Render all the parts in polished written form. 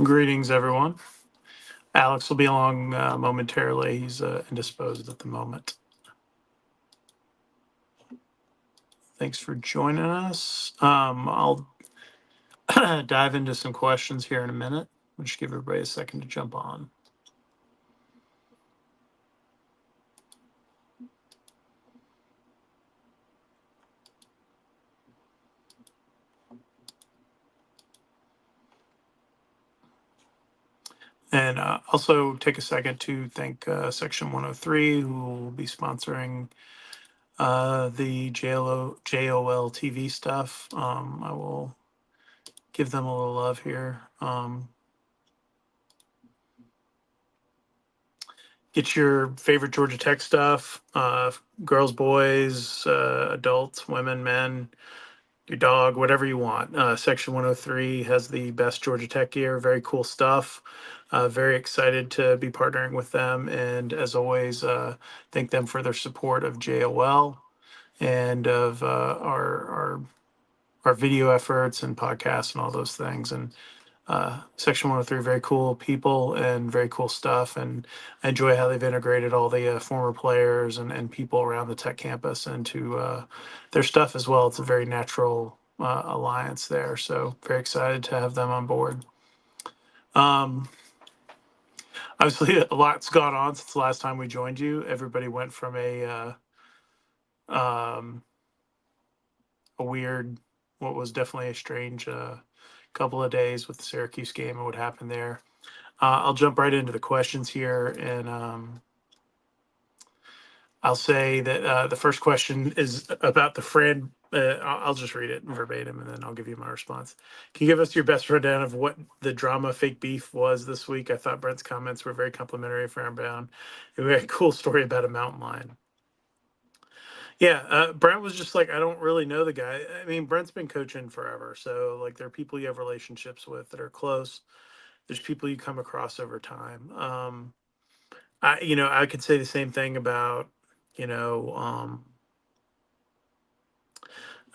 Greetings, everyone. Alex will be along momentarily. He's indisposed at the moment. Thanks for joining us. I'll dive into some questions here in a minute. We'll just give everybody a second to jump on. And also take a second to thank Section 103, who will be sponsoring the JOL TV stuff. I will give them a little love here. Get your favorite Georgia Tech stuff, girls, boys, adults, women, men, your dog, whatever you want. Section 103 has the best Georgia Tech gear. Very cool stuff. Very excited to be partnering with them. And as always, thank them for their support of JOL and of our video efforts and podcasts and all those things. And Section 103, very cool people and very cool stuff. And I enjoy how they've integrated all the former players and people around the tech campus into their stuff as well. It's a very natural alliance there. So very excited to have them on board. Obviously, a lot's gone on since the last time we joined you. Everybody went from a weird, what was definitely a strange couple of days with the Syracuse game and what happened there. I'll jump right into the questions here, and I'll say that the first question is about the Fran. I'll just read it verbatim, and then I'll give you my response. Can you give us your best rundown of what the drama fake beef was this week? I thought Brent's comments were very complimentary for Bound. A very cool story about a mountain lion. Yeah, Brent was just like, I don't really know the guy. I mean, Brent's been coaching forever, so like there are people you have relationships with that are close. There's people you come across over time. I could say the same thing about, you know,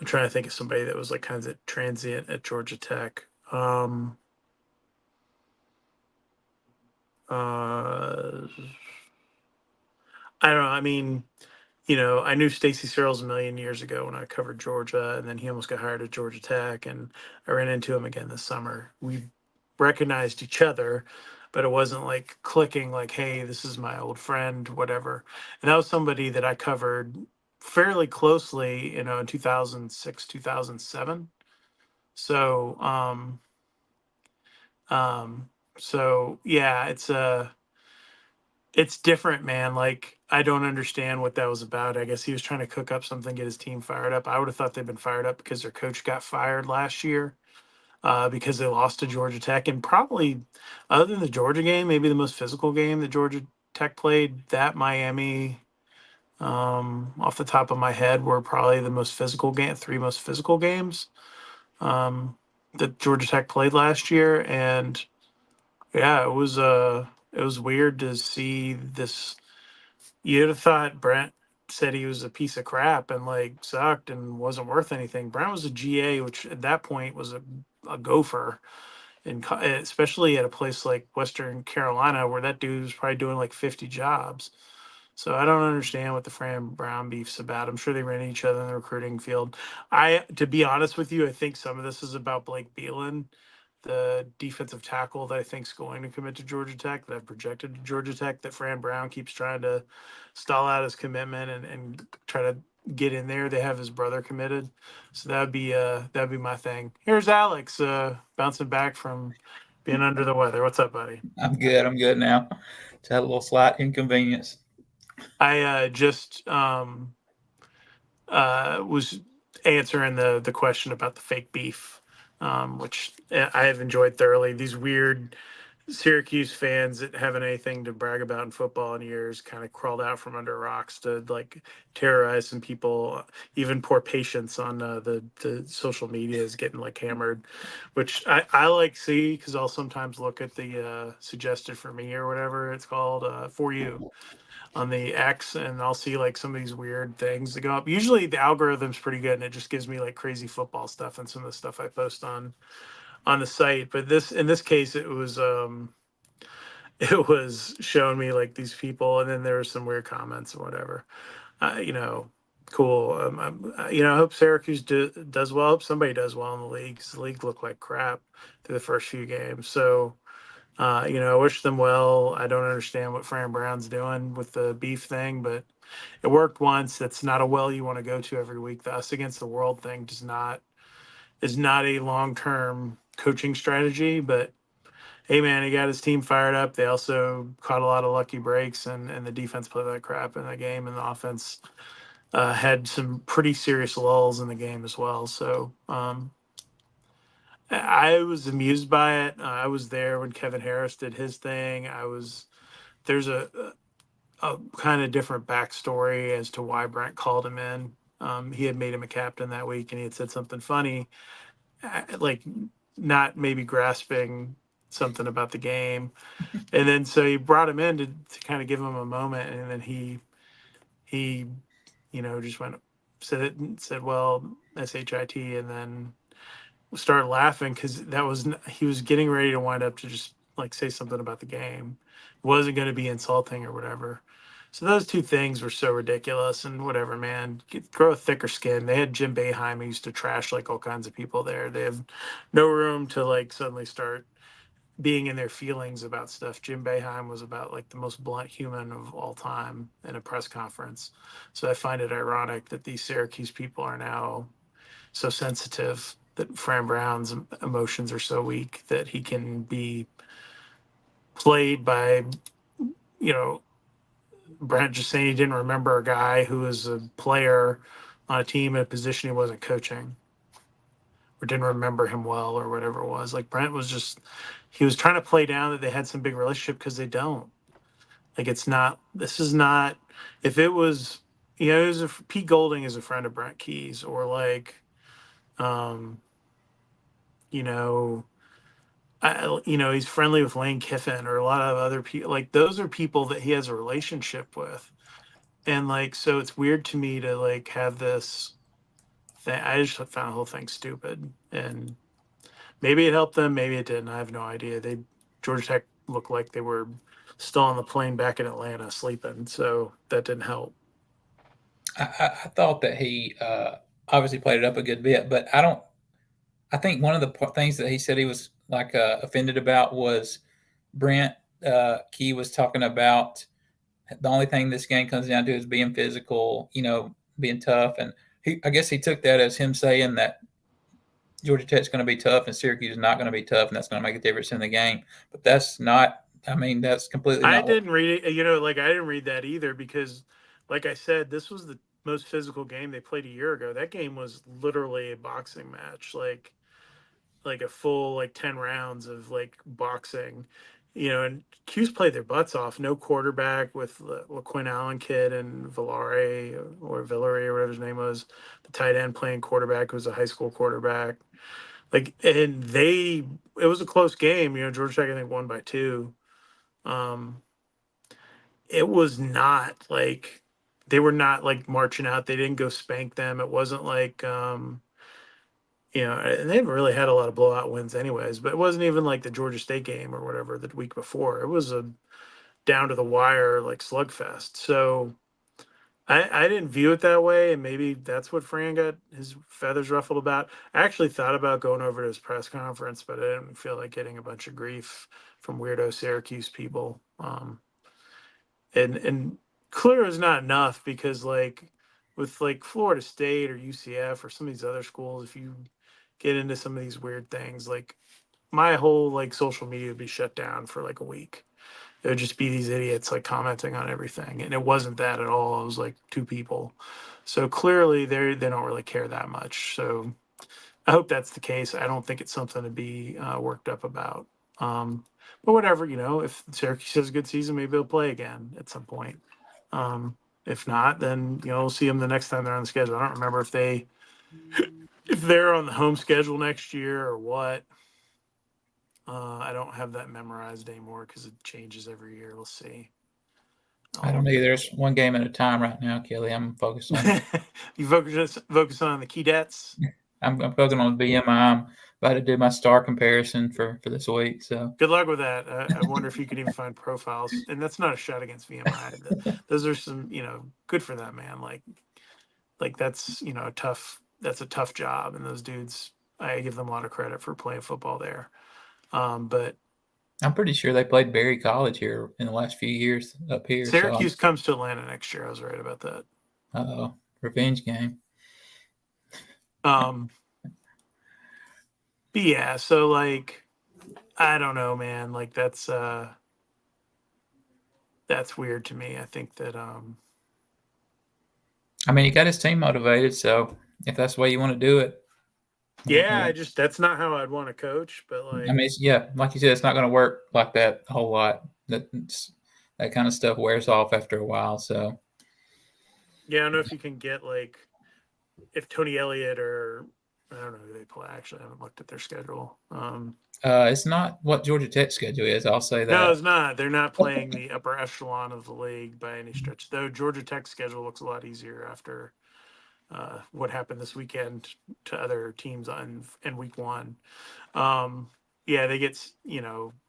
I'm trying to think of somebody that was like kind of transient at Georgia Tech. I don't know. I mean, I knew Stacy Searles a million years ago when I covered Georgia, and then he almost got hired at Georgia Tech, and I ran into him again this summer. We recognized each other, but it wasn't like clicking, like, hey, this is my old friend, whatever. And that was somebody that I covered fairly closely, in 2006, 2007. So, um, so yeah, it's different, man. Like, I don't understand what that was about. I guess he was trying to cook up something, get his team fired up. I would have thought they'd been fired up because their coach got fired last year, because they lost to Georgia Tech. And probably, other than the Georgia game, maybe the most physical game that Georgia Tech played, that Miami, off the top of my head, were probably the most physical game, three most physical games that Georgia Tech played last year. And yeah, it was weird to see this. You'd have thought Brent said he was a piece of crap and like sucked and wasn't worth anything. Brent was a GA, which at that point was a gopher, and especially at a place like Western Carolina where that dude was probably doing like 50 jobs. So I don't understand what the Fran Brown beef's about. I'm sure they ran each other in the recruiting field. To be honest with you, I think some of this is about Blake Beelan, the defensive tackle that I think is going to commit to Georgia Tech, that I've projected to Georgia Tech, that Fran Brown keeps trying to stall out his commitment and try to get in there. They have his brother committed. So that'd be my thing. Here's Alex, bouncing back from being under the weather. What's up, buddy? I'm good. I'm good now. Just had a little slight inconvenience. I just was answering the question about the fake beef, which I have enjoyed thoroughly. These weird Syracuse fans that haven't anything to brag about in football in years kind of crawled out from under rocks to like terrorize some people. Even poor patience on the social media is getting like hammered, which I like see because I'll sometimes look at the suggested for me or whatever it's called, for you on the X, and I'll see like some of these weird things that go up. Usually the algorithm's pretty good and it just gives me like crazy football stuff and some of the stuff I post on on the site. But in this case, it was showing me like these people, and then there were some weird comments or whatever. You know, cool. I hope Syracuse does well. I hope somebody does well in the league, 'cause the league looked like crap through the first few games. So, I wish them well. I don't understand what Fran Brown's doing with the beef thing, but it worked once. That's not a well you want to go to every week. The us against the world thing is not a long term coaching strategy. But hey, man, he got his team fired up. They also caught a lot of lucky breaks, and the defense played like crap in the game, and the offense had some pretty serious lulls in the game as well. So I was amused by it. I was there when Kevin Harris did his thing. There's a kind of different backstory as to why Brent called him in. He had made him a captain that week, and he had said something funny, like not maybe grasping something about the game. And then so he brought him in to kind of give him a moment, and then he just went said it and said, well, shit, and then started laughing because he was getting ready to wind up to just like say something about the game. It wasn't going to be insulting or whatever. So those two things were so ridiculous, and whatever, man. Grow a thicker skin. They had Jim Boeheim who used to trash like all kinds of people there. They have no room to like suddenly start being in their feelings about stuff. Jim Boeheim was about like the most blunt human of all time in a press conference. So I find it ironic that these Syracuse people are now so sensitive, that Fran Brown's emotions are so weak that he can be played by, you know, Brent just saying he didn't remember a guy who was a player on a team in a position he wasn't coaching, or didn't remember him well, or whatever it was. Like Brent was just, he was trying to play down that they had some big relationship, because they don't. Like it's not. This is not. If it was, Pete Golding is a friend of Brent Keyes, or like, um, you know, he's friendly with Lane Kiffin or a lot of other people. Like those are people that he has a relationship with, and like so it's weird to me to like have this thing. I just found the whole thing stupid, and maybe it helped them, maybe it didn't. I have no idea. Georgia Tech looked like they were still on the plane back in Atlanta sleeping, so that didn't help. I thought that he obviously played it up a good bit, but I don't. I think one of the things that he said he was like offended about was Brent Key was talking about the only thing this game comes down to is being physical, being tough, and I guess he took that as him saying that Georgia Tech's going to be tough and Syracuse is not going to be tough, and that's going to make a difference in the game. But that's not. I mean, that's completely I not what. didn't read it, like I didn't read that either, because like I said, this was the most physical game they played a year ago. That game was literally a boxing match. Like a full like 10 rounds of like boxing, and Q's played their butts off. No quarterback with the Quinn Allen kid and Villare or whatever his name was, the tight end playing quarterback, who was a high school quarterback. Like, and it was a close game. Georgia Tech I think won by 2. Um, it was not like they were not like marching out. They didn't go spank them. It wasn't like and they haven't really had a lot of blowout wins anyways, but it wasn't even like the Georgia State game or whatever the week before. It was a down to the wire like slugfest. So I didn't view it that way, and maybe that's what Fran got his feathers ruffled about. I actually thought about going over to his press conference, but I didn't feel like getting a bunch of grief from weirdo Syracuse people. And clear is not enough, because like with like Florida State or UCF or some of these other schools, if you get into some of these weird things, like my whole like social media would be shut down for like a week. It would just be these idiots like commenting on everything, and it wasn't that at all. It was like 2 people. So clearly they don't really care that much. So I hope that's the case. I don't think it's something to be worked up about. But whatever, if Syracuse has a good season, maybe they'll play again at some point. If not, then we'll see them the next time they're on the schedule. I don't remember if they're on the home schedule next year or what. I don't have that memorized anymore because it changes every year. We'll see. I don't either. There's one game at a time right now, Kelly. I'm focused on. You focus on the key debts. I'm focusing on BMI. I'm about to do my star comparison for this week. So Good luck with that. I wonder if you could even find profiles, and that's not a shot against VMI. Those are some, good for that man. Like that's that's a tough job, and those dudes, I give them a lot of credit for playing football there. But I'm pretty sure they played Berry College here in the last few years up here. So Syracuse comes to Atlanta next year. I was right about that. revenge game. Um, but yeah, so like I don't know, man. Like that's weird to me. I think that I mean, he got his team motivated. So if that's the way you want to do it, yeah, that's not how I'd want to coach, but I mean, yeah, like you said, it's not going to work like that a whole lot. That kind of stuff wears off after a while. So yeah, I don't know if you can get like if Tony Elliott or I don't know who they play. Actually, I haven't looked at their schedule. it's not what Georgia Tech's schedule is. I'll say No, that. it's not. They're not playing the upper echelon of the league by any stretch. Though Georgia Tech's schedule looks a lot easier after what happened this weekend to other teams in week one. Yeah, they get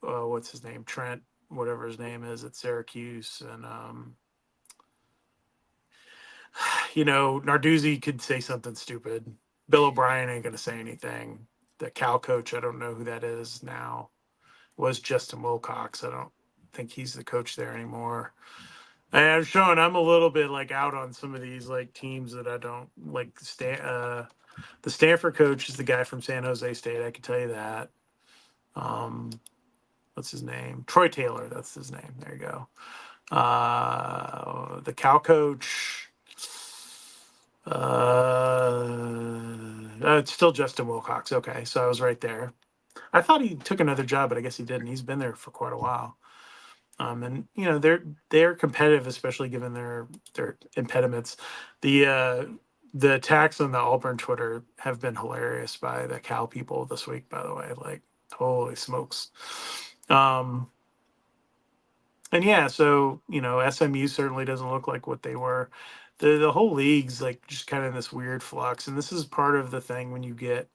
what's his name, Trent, whatever his name is, at Syracuse, and Narduzzi could say something stupid. Bill O'Brien ain't gonna say anything. The Cal coach, I don't know who that is now, was Justin Wilcox. I don't think he's the coach there anymore. And I'm showing I'm a little bit like out on some of these like teams that I don't like. The Stanford coach is the guy from San Jose State. I can tell you that. What's his name? Troy Taylor. That's his name. There you go. The Cal coach. It's still Justin Wilcox. Okay, so I was right there. I thought he took another job, but I guess he didn't. He's been there for quite a while. And they're competitive, especially given their impediments. The attacks on the Auburn Twitter have been hilarious by the Cal people this week. By the way, like holy smokes. Um, and yeah, so SMU certainly doesn't look like what they were. The whole league's like just kind of in this weird flux, and this is part of the thing when you get.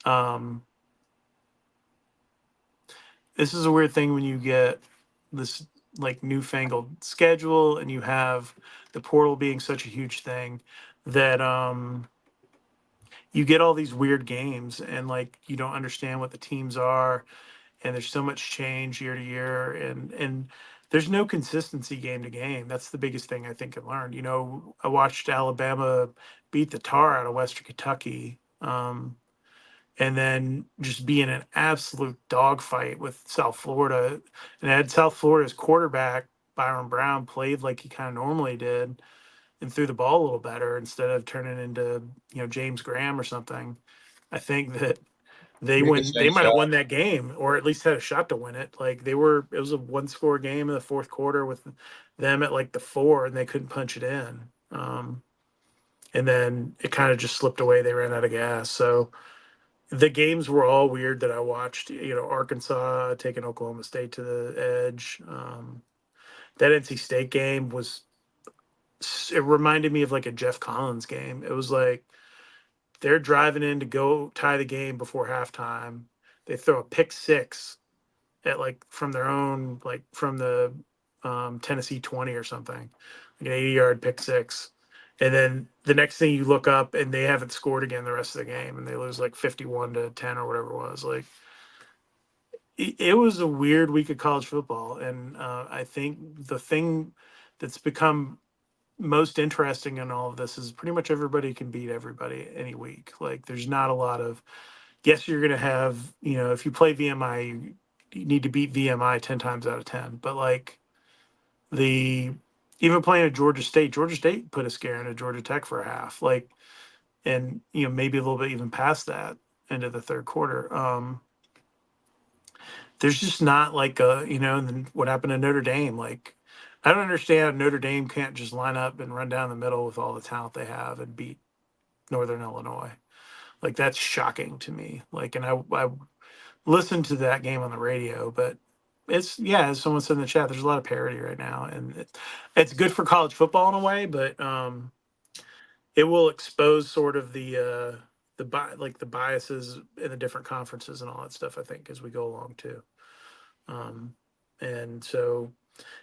Um, this is a weird thing when you get this like newfangled schedule and you have the portal being such a huge thing that you get all these weird games and like you don't understand what the teams are and there's so much change year to year and there's no consistency game to game. That's the biggest thing I think I learned. I watched Alabama beat the tar out of Western Kentucky. And then just be in an absolute dogfight with South Florida. And had South Florida's quarterback, Byron Brown, played like he kind of normally did and threw the ball a little better instead of turning into, James Graham or something, I think that they Ricochet might have shot. won that game or at least had a shot to win it. Like it was a one score game in the fourth quarter with them at like the 4 and they couldn't punch it in. And then it kind of just slipped away. They ran out of gas. So the games were all weird that I watched. Arkansas taking Oklahoma State to the edge. That NC State game it reminded me of like a Jeff Collins game. It was like they're driving in to go tie the game before halftime. They throw a pick six at like from their own, like from the Tennessee 20 or something, like an 80-yard pick six. And then the next thing you look up and they haven't scored again the rest of the game and they lose like 51-10 or whatever it was. Like it was a weird week of college football. And I think the thing that's become most interesting in all of this is pretty much everybody can beat everybody any week. Like there's not a lot of, yes, you're going to have, if you play VMI, you need to beat VMI 10 times out of 10. But like the, even playing at Georgia State put a scare into Georgia Tech for a half. Like, and, maybe a little bit even past that into the third quarter. There's just not like and then what happened to Notre Dame. Like, I don't understand Notre Dame can't just line up and run down the middle with all the talent they have and beat Northern Illinois. Like that's shocking to me. Like, and I listened to that game on the radio, but it's yeah, as someone said in the chat, there's a lot of parity right now, and it's good for college football in a way, but it will expose sort of the biases in the different conferences and all that stuff. I think as we go along too. Um, and so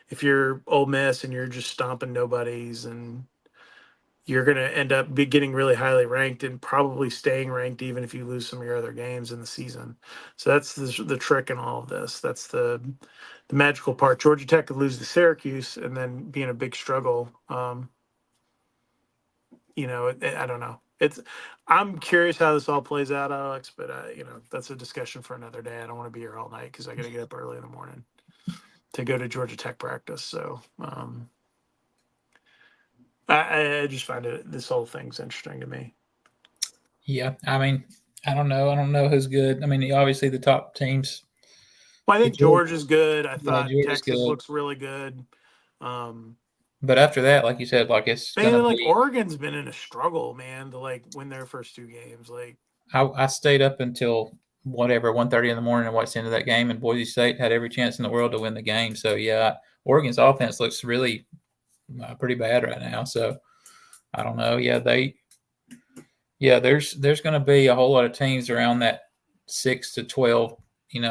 if you're Ole Miss and you're just stomping nobodies, and you're going to end up getting really highly ranked and probably staying ranked even if you lose some of your other games in the season. So that's the trick in all of this. That's the magical part. Georgia Tech could lose to Syracuse and then be in a big struggle. I don't know. I'm curious how this all plays out, Alex, but that's a discussion for another day. I don't want to be here all night because I got to get up early in the morning to go to Georgia Tech practice. So I just find this whole thing's interesting to me. Yeah, I mean, I don't know. I don't know who's good. I mean, obviously the top teams. Well, I The think Georgia, Georgia's good. I yeah, thought Georgia's Texas good. looks really good. Um, But after that, like you said, like it's gonna Man, like be. Oregon's been in a struggle, man, to like win their first two games. Like, I stayed up until whatever 1:30 in the morning and watched the end of that game, and Boise State had every chance in the world to win the game. So yeah, Oregon's offense looks really pretty bad right now. So I don't know. There's going to be a whole lot of teams around that 6 to 12, in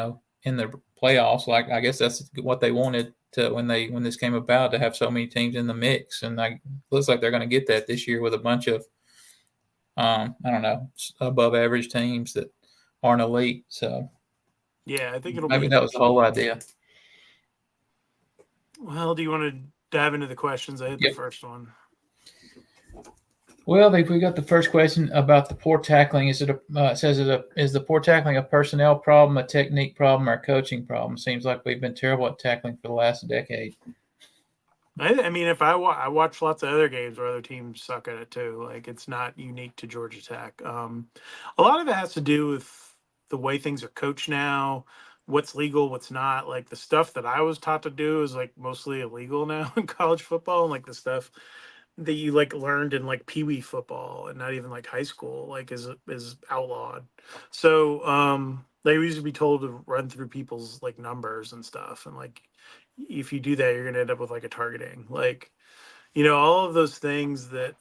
the playoffs. Like I guess that's what they wanted to when this came about, to have so many teams in the mix, and looks like they're going to get that this year with a bunch of I don't know, above average teams that aren't elite. So yeah, I think it'll be maybe that was the whole interesting. idea. Well, do you want to dive into the questions? I hit the Yep. first one. Well, we got the first question about the poor tackling. Is is the poor tackling a personnel problem, a technique problem, or a coaching problem? Seems like we've been terrible at tackling for the last decade. I mean, if I watch lots of other games where other teams suck at it too. Like, it's not unique to Georgia Tech. A lot of it has to do with the way things are coached now, what's legal, what's not. Like the stuff that I was taught to do is like mostly illegal now in college football, and like the stuff that you like learned in like pee wee football and not even like high school like is outlawed. So they used to be told to run through people's like numbers and stuff, and like if you do that you're gonna end up with like a targeting, like all of those things that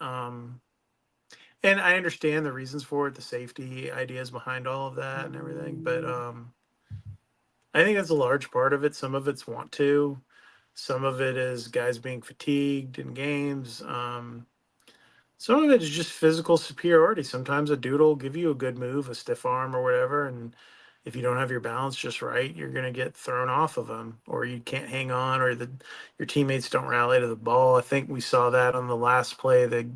and I understand the reasons for it, the safety ideas behind all of that and everything, but I think that's a large part of it. Some of it's want to, some of it is guys being fatigued in games. Some of it is just physical superiority. Sometimes a dude will give you a good move, a stiff arm or whatever, and if you don't have your balance just right, you're going to get thrown off of him, or you can't hang on, or your teammates don't rally to the ball. I think we saw that on the last play, the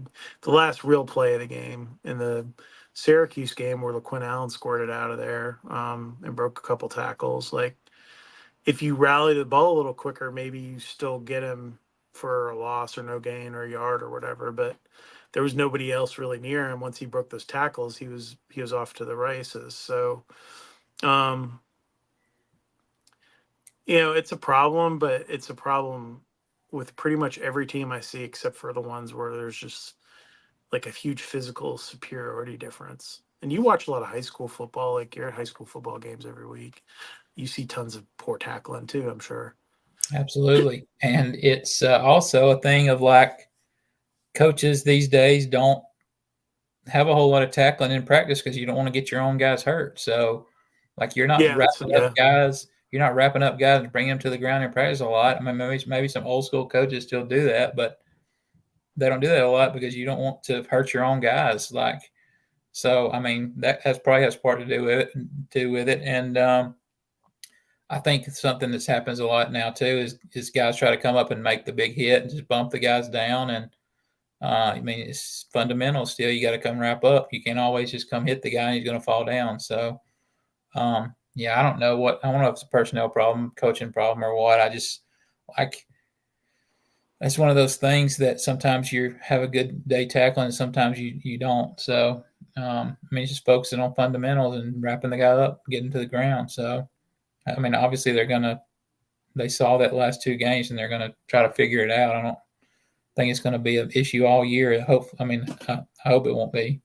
last real play of the game in the Syracuse game where LaQuinn Allen scored it out of there and broke a couple tackles. Like, if you rally the ball a little quicker, maybe you still get him for a loss or no gain or a yard or whatever. But there was nobody else really near him. Once he broke those tackles, he was off to the races. So, um, it's a problem, but it's a problem with pretty much every team I see, except for the ones where there's just like a huge physical superiority difference. And you watch a lot of high school football, like you're at high school football games every week. You see tons of poor tackling too, I'm sure. Absolutely, and it's also a thing of like coaches these days don't have a whole lot of tackling in practice because you don't want to get your own guys hurt. So, like, Yeah, that's yeah. you're not wrapping up guys and bringing them to the ground in practice a lot. I mean, maybe some old school coaches still do that, but they don't do that a lot because you don't want to hurt your own guys. Like, so I mean, that probably has part to do with it, and I think something that happens a lot now too is guys try to come up and make the big hit and just bump the guys down. And I mean, it's fundamental still. You got to come wrap up. You can't always just come hit the guy and he's going to fall down. So yeah, I don't know if it's a personnel problem, coaching problem, or what. I just like it's one of those things that sometimes you have a good day tackling and sometimes you don't. So I mean, just focusing on fundamentals and wrapping the guy up, getting to the ground. So I mean, obviously they saw that last two games and they're going to try to figure it out. I don't think it's going to be an issue all year. I hope it won't be.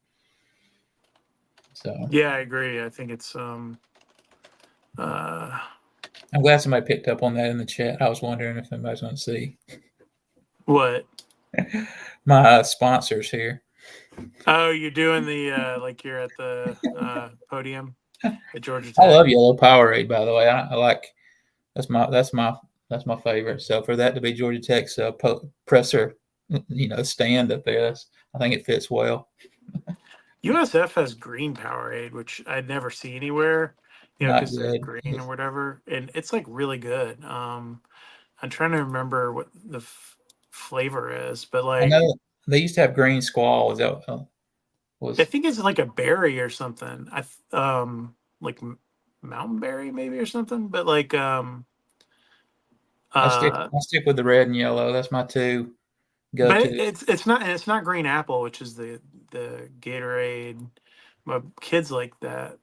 So Yeah, I agree. I think it's I'm glad somebody picked up on that in the chat. I was wondering if anybody's going to see what? my sponsors here. Oh, you're doing the like you're at the podium at Georgia I Tech. love yellow Powerade, by the way. I like that's my favorite. So for that to be Georgia Tech's presser, stand up there, I think it fits well. USF has green Powerade, which I'd never see anywhere, Not because they're good. green or whatever, and it's like really good. I'm trying to remember what the flavor is, but I like know they used to have green squall. Is that I was think it's like a berry or something. Like mountain berry maybe or something, but like I stick uh I stick with the red and yellow. That's my two go but to. it's not green apple, which is the Gatorade. My kids like that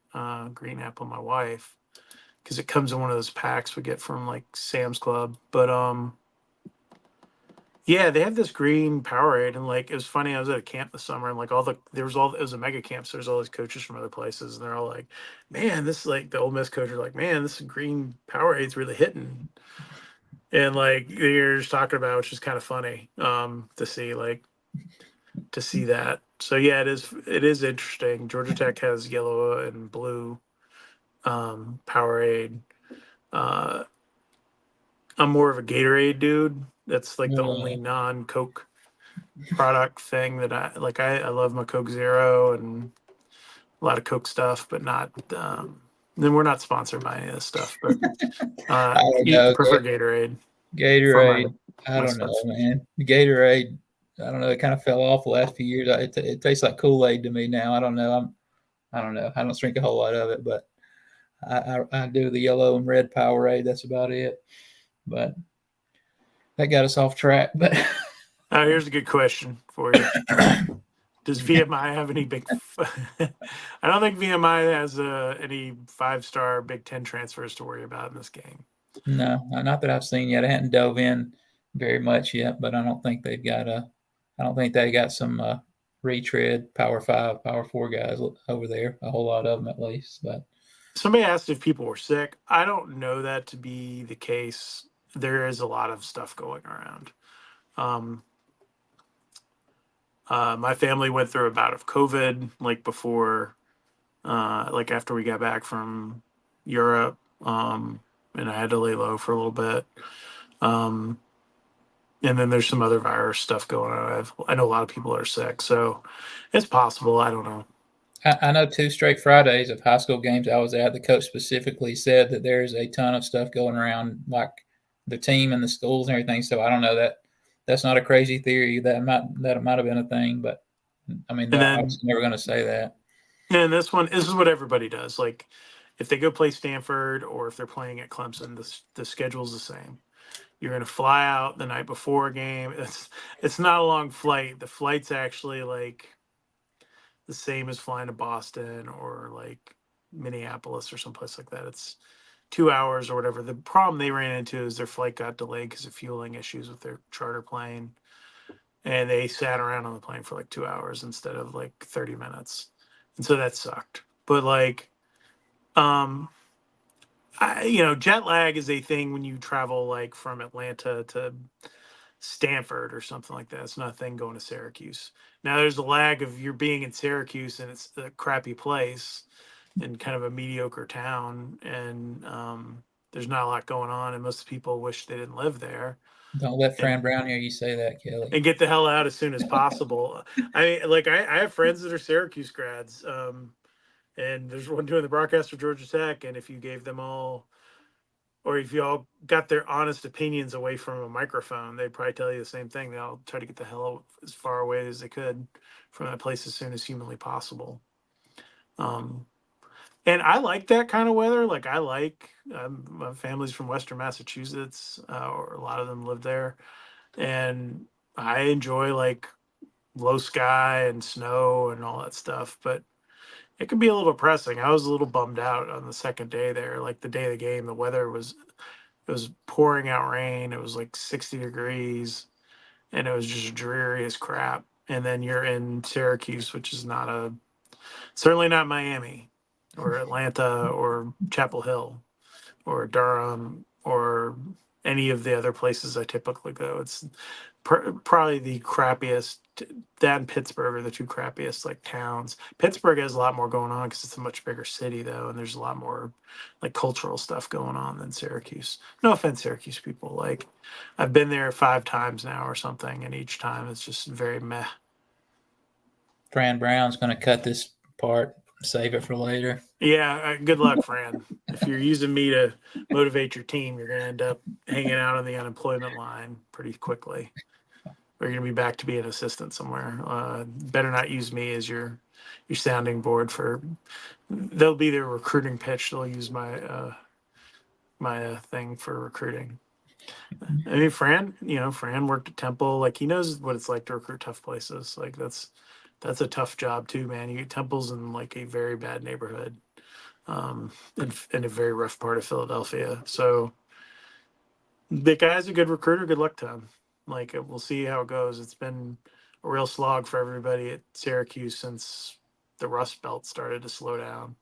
green apple. My wife, because it comes in one of those packs we get from like Sam's Club. But yeah, they have this green Powerade, and like it was funny. I was at a camp this summer, and like it was a mega camp, so there's all these coaches from other places, and they're all like, "Man, this is like the Ole Miss coach are like, man, this green Powerade's really hitting." And like you're just talking about, which is kind of funny to see that. So yeah, it is interesting. Georgia Tech has yellow and blue Powerade. Uh, I'm more of a Gatorade dude. That's like the only Uh, non-Coke product thing that I like. I love my Coke Zero and a lot of Coke stuff, but not. Then we're not sponsored by any of this stuff, but I don't you know. prefer Gatorade for my Gatorade. I my don't know, stuff. man. Gatorade. I don't know. It kind of fell off the last few years. It tastes like Kool Aid to me now. I don't know. I don't know. I don't drink a whole lot of it, but I do the yellow and red Powerade. That's about it. But that got us off track. But Here's a good question for you. Does VMI have any big? I don't think VMI has any 5-star Big Ten transfers to worry about in this game. no, not that I've seen yet. I hadn't dove in very much yet, but I don't think they've got a. I don't think they got some retread Power Five, Power Four guys over there. A whole lot of them at least. But Somebody asked if people were sick. I don't know that to be the case. There is a lot of stuff going around. Um, my family went through a bout of COVID, like before, like after we got back from Europe, and I had to lay low for a little bit. Um, and then there's some other virus stuff going on. I know a lot of people are sick, so it's possible. I don't know. I know 2 straight Fridays of high school games I was at. The coach specifically said that there's a ton of stuff going around, like the team and the schools and everything. So I don't know that that's not a crazy theory. That might have been a thing, but I mean, And I was then never going to say that. and this is what everybody does. Like if they go play Stanford or if they're playing at Clemson, the schedule's the same. You're going to fly out the night before a game. It's not a long flight. The flight's actually like the same as flying to Boston or like Minneapolis or someplace like that. It's 2 hours or whatever. The problem they ran into is their flight got delayed because of fueling issues with their charter plane, and they sat around on the plane for like 2 hours instead of like 30 minutes, and so that sucked. But like, um, jet lag is a thing when you travel like from Atlanta to Stanford or something like that. It's not a thing going to Syracuse. Now there's a lag of you're being in Syracuse and it's a crappy place and kind of a mediocre town, and there's not a lot going on, and most people wish they didn't live there Don't let and Fran Brown hear you say that, Kelly. get the hell out as soon as possible. I have friends that are Syracuse grads, and there's one doing the broadcast for Georgia Tech, and if you gave them all or if you all got their honest opinions away from a microphone, they'd probably tell you the same thing. They'll try to get the hell as far away as they could from that place as soon as humanly possible. Um, and I like that kind of weather. Like I like my family's from Western Massachusetts, or a lot of them live there, and I enjoy like low sky and snow and all that stuff. But it can be a little depressing. I was a little bummed out on the second day there. Like the day of the game, the weather was it was pouring out rain. It was like 60 degrees and it was just dreary as crap. And then you're in Syracuse, which is certainly not Miami or Atlanta or Chapel Hill or Durham or any of the other places I typically go. probably the crappiest. That and Pittsburgh are the two crappiest like towns. Pittsburgh has a lot more going on because it's a much bigger city though, and there's a lot more like cultural stuff going on than Syracuse. No offense, Syracuse people. Like I've been there 5 times now or something, and each time it's just very meh. Fran Brown's going to cut this part, save it for later. Yeah, good luck, Fran. If you're using me to motivate your team, you're going to end up hanging out on the unemployment line pretty quickly. Or you're going to be back to be an assistant somewhere. Better not use me as your sounding board for. They'll be their recruiting pitch. They'll use my thing for recruiting. I mean, Fran worked at Temple. Like he knows what it's like to recruit tough places. Like that's a tough job too, man. Temple's in like a very bad neighborhood, in a very rough part of Philadelphia. So the guy's a good recruiter. Good luck to him. Like we'll see how it goes. It's been a real slog for everybody at Syracuse since the Rust Belt started to slow down,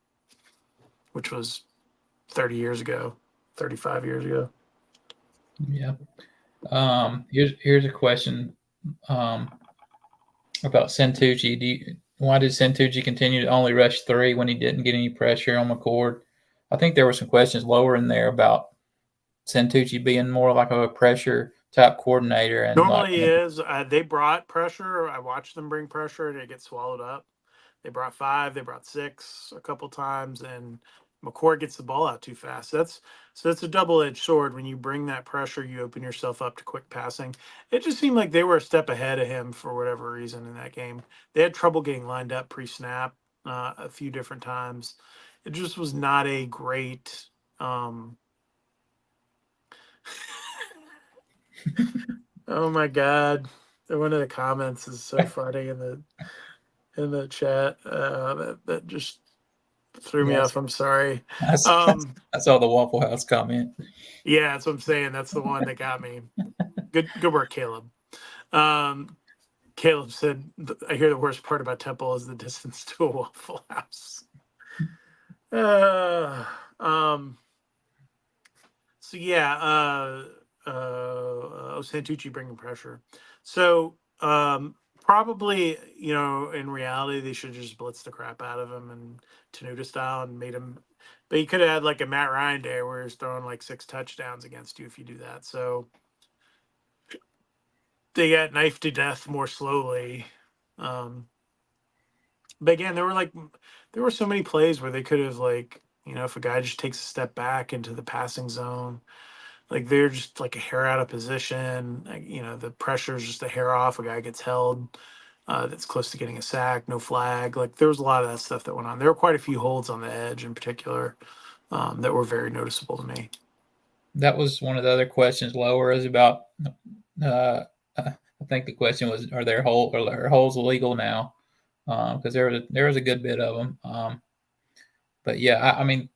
which was 30 years ago, 35 years ago. Yeah. Here's a question about Santucci. Why did Santucci continue to only rush 3 when he didn't get any pressure on McCord? I think there were some questions lower in there about Santucci being more like a pressure type coordinator and like Normally is. They brought pressure. I watched them bring pressure and it gets swallowed up. They brought 5, they brought 6 a couple times, and McCord gets the ball out too fast. That's a double-edged sword. When you bring that pressure, you open yourself up to quick passing. It just seemed like they were a step ahead of him for whatever reason in that game. They had trouble getting lined up pre-snap a few different times. It just was not a great. Oh my god! One of the comments is so funny in the chat. That just threw me yes, off. I'm sorry. that's, I saw the Waffle House comment. Yeah, that's what I'm saying. That's the one that got me. Good work, Caleb. Um, Caleb said, "I hear the worst part about Temple is the distance to a Waffle House." Uh, um. So yeah. Santucci bringing pressure. So probably in reality they should just blitz the crap out of him and Tenuta style and made him. But he could have had like a Matt Ryan day where he's throwing like 6 touchdowns against you if you do that. So they got knifed to death more slowly. Um, but again, there were so many plays where they could have like if a guy just takes a step back into the passing zone, like they're just like a hair out of position. Like, the pressure is just a hair off. A guy gets held that's close to getting a sack, no flag. Like there was a lot of that stuff that went on. There were quite a few holds on the edge in particular that were very noticeable to me. That was one of the other questions lower is about. I think the question was, are there holes illegal now? Because there was a good bit of them. But yeah, I mean,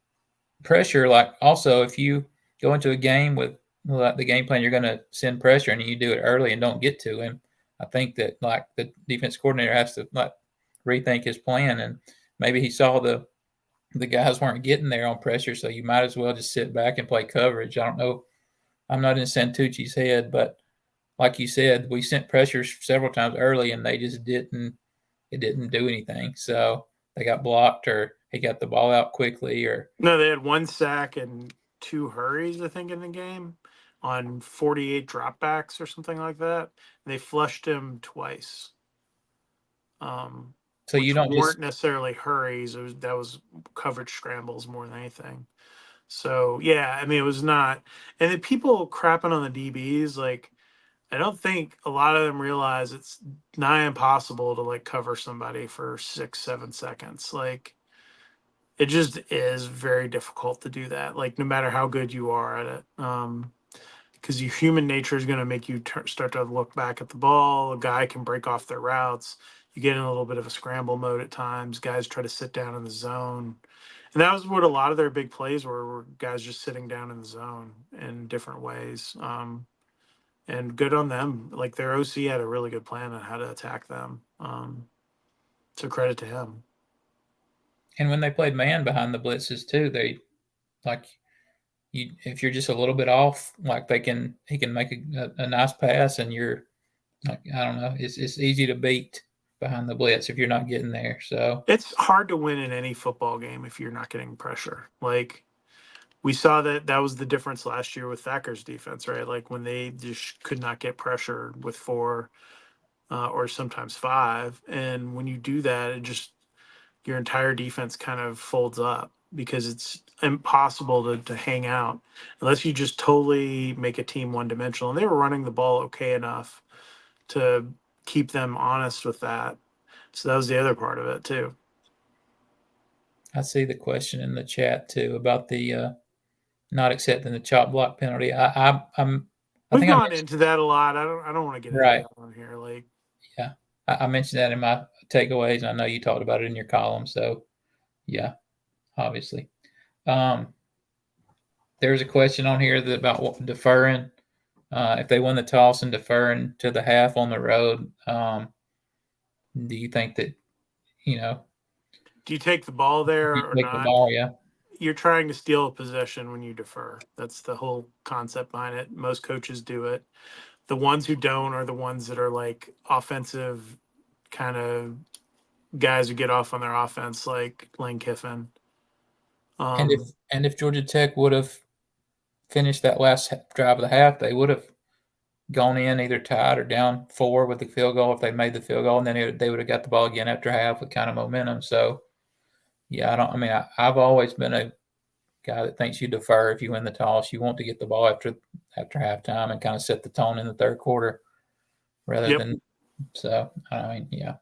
pressure. Like also, if you go into a game with like the game plan, you're going to send pressure, and you do it early and don't get to him. I think that like the defense coordinator has to like rethink his plan, and maybe he saw the guys weren't getting there on pressure, so you might as well just sit back and play coverage. I don't know. I'm not in Santucci's head, but like you said, we sent pressures several times early, and they just didn't. It didn't do anything. So they got blocked, or he got the ball out quickly, or No, they had 1 sack and 2 hurries, I think, in the game on 48 dropbacks or something like that. And they flushed him twice, so you which don't weren't just. necessarily hurries. That was coverage scrambles more than anything. So yeah, I mean, it was not. And the people crapping on the DBs, like, I don't think a lot of them realize it's nigh impossible to like cover somebody for 6, 7 seconds. Like, it just is very difficult to do that. Like, no matter how good you are at it, because your human nature is going to make you start to look back at the ball. A guy can break off their routes. You get in a little bit of a scramble mode at times. Guys try to sit down in the zone. And that was what a lot of their big plays were guys just sitting down in the zone in different ways. And good on them. Like their OC had a really good plan on how to attack them. So credit to him. And when they played man behind the blitzes too, they like you if you're just a little bit off, like he can make a nice pass, and Like, I don't know. It's easy to beat behind the blitz if you're not getting there. So It's hard to win in any football game if you're not getting pressure. Like we saw that was the difference last year with Thacker's defense, right? Like when they just could not get pressure with four or sometimes five, and when you do that, it just your entire defense kind of folds up because it's impossible to hang out unless you just totally make a team one dimensional. And they were running the ball okay enough to keep them honest with that. So that was the other part of it too. I see the question in the chat too about the not accepting the chop block penalty. I We've think I gone mentioned into that a lot. I don't want to get into right. that one here. Like Yeah, I mentioned that in my takeaways, and I know you talked about it in your column. So yeah, obviously. Um, there's a question on here about deferring. If they win the toss and deferring to the half on the road, do you think that you know do you take the ball there you or take the not? ball? Yeah, You're trying to steal a possession when you defer. That's the whole concept behind it. Most coaches do it. The ones who don't are the ones that are like offensive kind of guys who get off on their offense, like Lane Kiffin. and if Um, and if Georgia Tech would have finished that last drive of the half, they would have gone in either tied or down four with the field goal if they made the field goal, and then they would have got the ball again after half with kind of momentum. So yeah, I don't. I mean, I've always been a guy that thinks you defer if you win the toss. You want to get the ball after halftime and kind of set the tone in the third quarter rather yep. than. So I mean, yeah,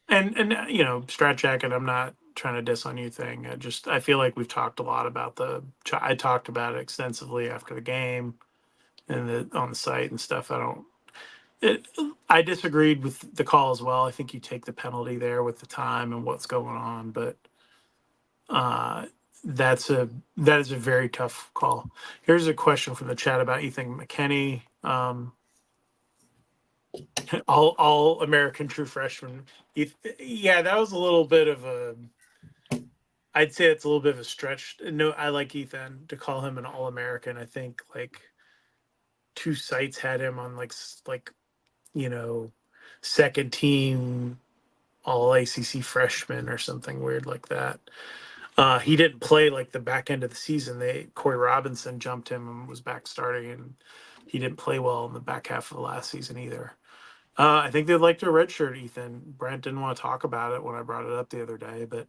And you know, Strat Jacket, I'm not trying to diss on you thing. I feel like we've talked a lot about I talked about it extensively after the game and on the site and stuff. It, I disagreed with the call as well. I think you take the penalty there with the time and what's going on, but uh, that is a very tough call. Here's a question from the chat about Ethan McKinney. All American true freshman. Yeah, that was a little bit of a. I'd say it's a little bit of a stretch. No, I like Ethan to call him an All American. I think like two sites had him on like you know second team All ACC freshman or something weird like that. He didn't play like the back end of the season. Corey Robinson jumped him and was back starting, and he didn't play well in the back half of the last season either. I think they'd like to redshirt Ethan. Brent didn't want to talk about it when I brought it up the other day, but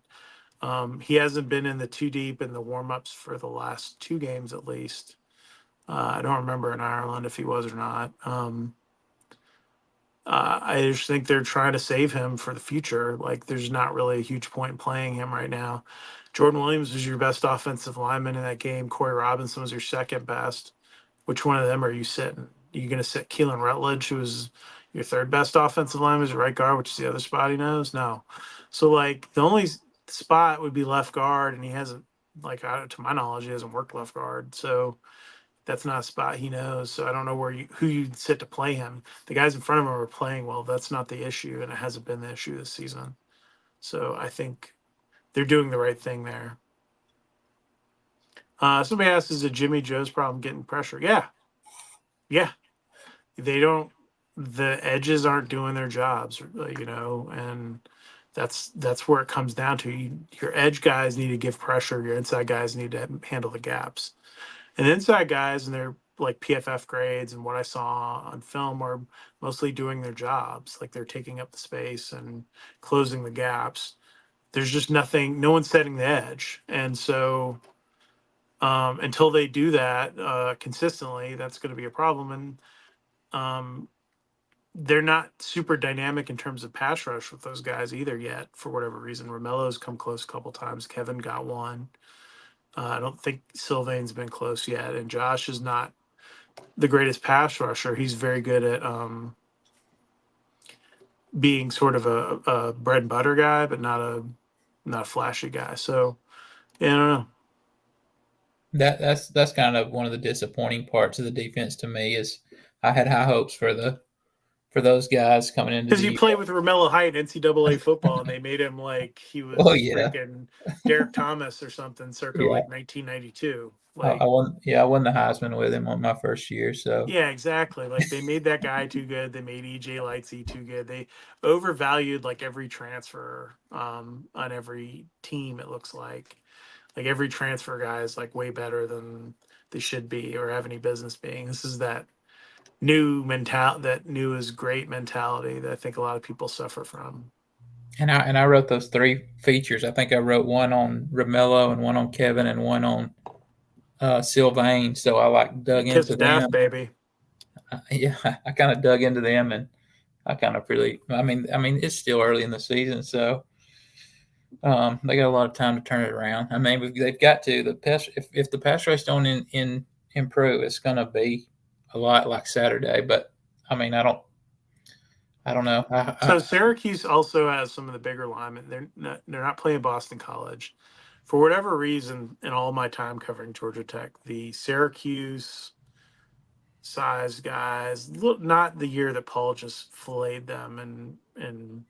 he hasn't been in the two deep in the warmups for the last two games at least. I don't remember in Ireland if he was or not. I just think they're trying to save him for the future. Like, there's not really a huge point in playing him right now. Jordan Williams was your best offensive lineman in that game. Corey Robinson was your second best. Which one of them are you sitting? Are you going to sit Keelan Rutledge, who was your third best offensive lineman, as right guard, which is the other spot he knows? No. So, like, the only spot would be left guard, and he hasn't, like, to my knowledge, he hasn't worked left guard. So, that's not a spot he knows. So I don't know who you'd sit to play him. The guys in front of him are playing well. That's not the issue, and it hasn't been the issue this season. So I think they're doing the right thing there. Somebody asks, "Is it Jimmy Joe's problem getting pressure?" Yeah, yeah. They don't. The edges aren't doing their jobs, and that's where it comes down to. Your edge guys need to give pressure. Your inside guys need to handle the gaps. And inside guys and their like PFF grades and what I saw on film are mostly doing their jobs. Like they're taking up the space and closing the gaps. There's just nothing, no one's setting the edge. And so until they do that consistently, that's going to be a problem. And um, they're not super dynamic in terms of pass rush with those guys either yet, for whatever reason. Romello's come close a couple times. Kevin got one. I don't think Sylvain's been close yet. And Josh is not the greatest pass rusher. He's very good at being sort of a bread and butter guy, but not a flashy guy. So yeah, I don't know. that's kind of one of the disappointing parts of the defense to me is I had high hopes for those guys coming into Because the he year. played with Romello Height in NCAA football, and they made him like he Oh was yeah, freaking Derek Thomas or something, circa yeah. like 1992. Like, I won the Heisman with him on my first year. So, yeah, exactly. Like they made that guy too good. They made EJ Lightsey too good. They overvalued like every transfer on every team. It looks like every transfer guy is like way better than they should be or have any business being. This is that that new is great mentality that I think a lot of people suffer from. and I wrote those three features. I think I wrote one on Romello and one on Kevin and one on Sylvain. So I like dug Kiss into of death, them. baby. Yeah, I kind of dug into them, and I kind of really. I mean, it's still early in the season, so they got a lot of time to turn it around. I mean, they've got to the pass. If the pass race don't improve, it's going to be a lot like Saturday. But I mean, I don't know. So Syracuse also has some of the bigger linemen. They're not playing Boston College. For whatever reason, in all my time covering Georgia Tech, the Syracuse size guys, look, not the year that Paul just filleted them and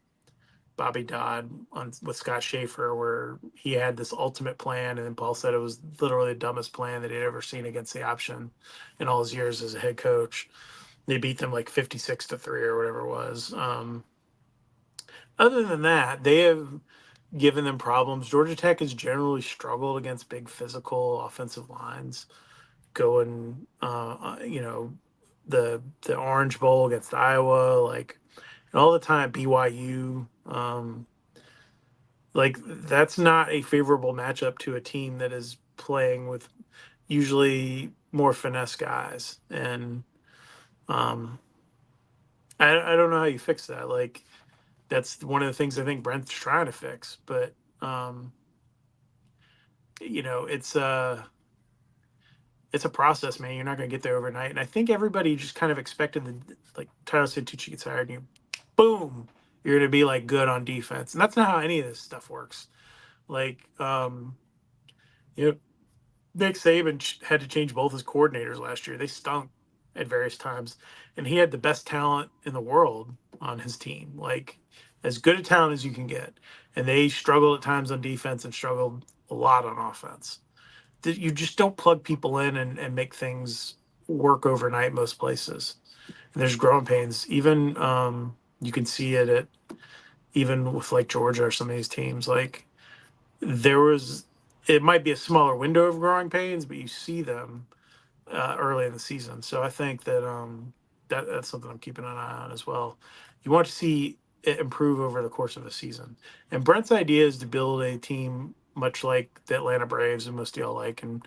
Bobby Dodd on with Scott Schaefer, where he had this ultimate plan, and then Paul said it was literally the dumbest plan that he'd ever seen against the option in all his years as a head coach. They beat them like 56-3 or whatever it was. Other than that, they have given them problems. Georgia Tech has generally struggled against big physical offensive lines. Going, the Orange Bowl against Iowa, like, and all the time BYU. Like that's not a favorable matchup to a team that is playing with usually more finesse guys, and um, I don't know how you fix that. Like that's one of the things I think Brent's trying to fix, but um, you know, it's a process, man. You're not going to get there overnight. And I think everybody just kind of expected like Tyler Santucci gets hired and you, boom, you're going to be like good on defense. And that's not how any of this stuff works. Like, you know, Nick Saban had to change both his coordinators last year. They stunk at various times. And he had the best talent in the world on his team, like as good a talent as you can get. And they struggled at times on defense and struggled a lot on offense. You just don't plug people in and make things work overnight most places. And there's growing pains. Even you can see it at even with like Georgia or some of these teams. Like there was, it might be a smaller window of growing pains, but you see them early in the season. So I think that that's something I'm keeping an eye on as well. You want to see it improve over the course of a season. And Brent's idea is to build a team much like the Atlanta Braves and most of y'all like, and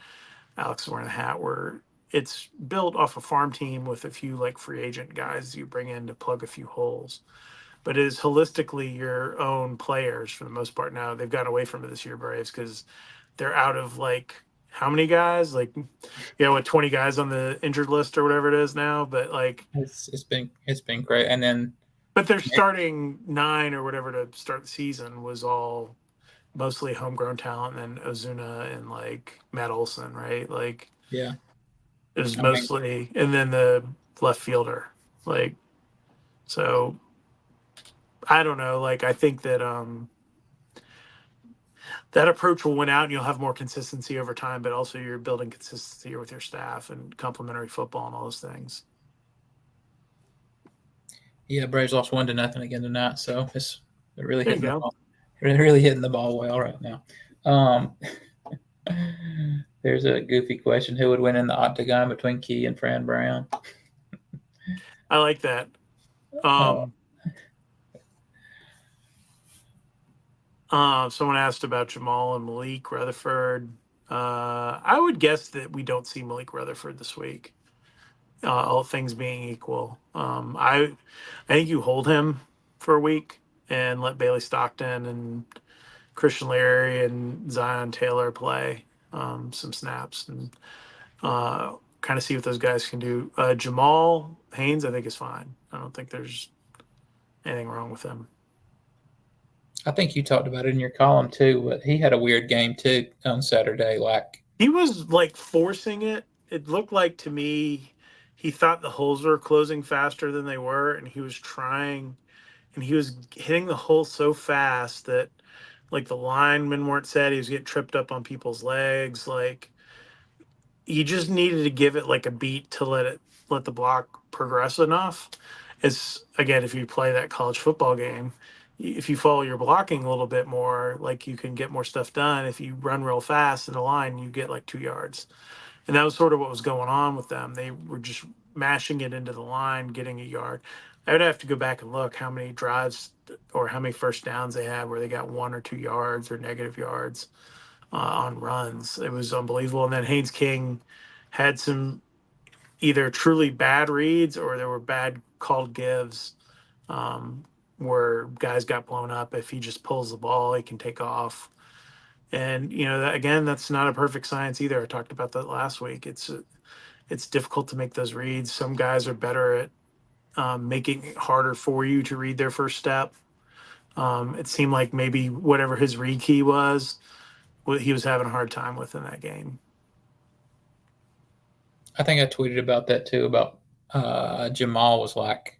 Alex is wearing a hat, where it's built off a farm team with a few like free agent guys you bring in to plug a few holes. But it is holistically your own players for the most part. Now they've gotten away from it this year, Braves, because they're out of like how many guys? Like, what, 20 guys on the injured list or whatever it is now. But like, it's been great. And then but their starting nine or whatever to start the season was all mostly homegrown talent, and Ozuna and like Matt Olson, right? Like yeah, it was I mean, mostly, and then the left fielder, like, so I don't know. Like I think that that approach will win out and you'll have more consistency over time, but also you're building consistency with your staff and complementary football and all those things. yeah, Braves lost 1-0 again tonight, so they're really There you hitting the go. ball. They're really hitting the ball well right now. Um, there's a goofy question: who would win in the octagon between Key and Fran Brown? I like that. Uh, Um, Someone asked about Jamal and Malik Rutherford. I would guess that we don't see Malik Rutherford this week, all things being equal. I think you hold him for a week and let Bailey Stockton and Christian Leary and Zion Taylor play some snaps and kind of see what those guys can do. Jamal Haynes, I think, is fine. I don't think there's anything wrong with him. I think you talked about it in your column too, but he had a weird game too on Saturday. Like, He was like forcing it. It looked like to me he thought the holes were closing faster than they were, and he was trying, and he was hitting the hole so fast that like the linemen weren't set. He was getting tripped up on people's legs. Like you just needed to give it like a beat to let the block progress enough. It's again, if you play that college football game, if you follow your blocking a little bit more, like you can get more stuff done. If you run real fast in the line, you get like 2 yards. And that was sort of what was going on with them. They were just mashing it into the line, getting a yard. I would have to go back and look how many drives or how many first downs they had where they got 1 or 2 yards or negative yards on runs. It was unbelievable. And then Haynes King had some either truly bad reads or there were bad called gives um, where guys got blown up. If he just pulls the ball, he can take off. And that, again, that's not a perfect science either. I talked about that last week. It's difficult to make those reads. Some guys are better at making it harder for you to read their first step. It seemed like maybe whatever his read key was, what he was having a hard time with in that game. I think I tweeted about that too. About Jamal was like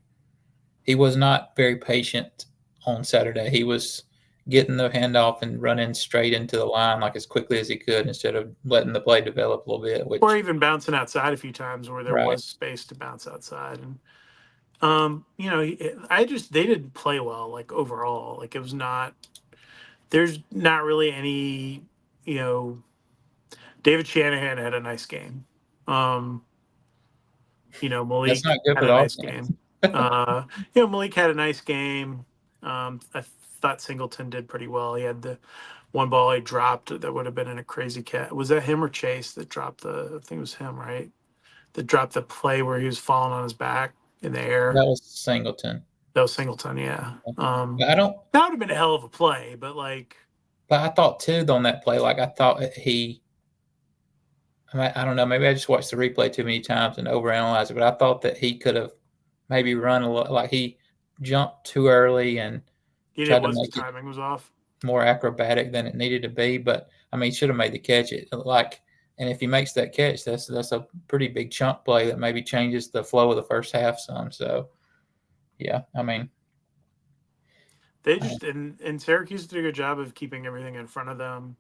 he was not very patient on Saturday. He was getting the handoff and running straight into the line like as quickly as he could instead of letting the play develop a little bit. Or Which even bouncing outside a few times where there right, was space to bounce outside. And they didn't play well, like overall. Like it was not. There's not really any. You know, David Shanahan had a nice game. Um, that's Malik not good had for a the nice offense. game. Uh, Malik had a nice game. I thought Singleton did pretty well. He had the one ball he dropped that would have been in a crazy cat. Was that him or Chase that dropped I think it was him, right? That dropped the play where he was falling on his back in the air. That was Singleton. That was Singleton, yeah. I don't. That would have been a hell of a play, but like, But I thought too on that play. Like I thought he. I don't know. Maybe I just watched the replay too many times and overanalyzed it. But I thought that he could have maybe run a little. Like he jumped too early and he did. tried to Was his make it timing was off? more acrobatic than it needed to be. But I mean, he should have made the catch. And if he makes that catch, that's a pretty big chunk play that maybe changes the flow of the first half some. So yeah, I mean, They just and Syracuse did a good job of keeping everything in front of them.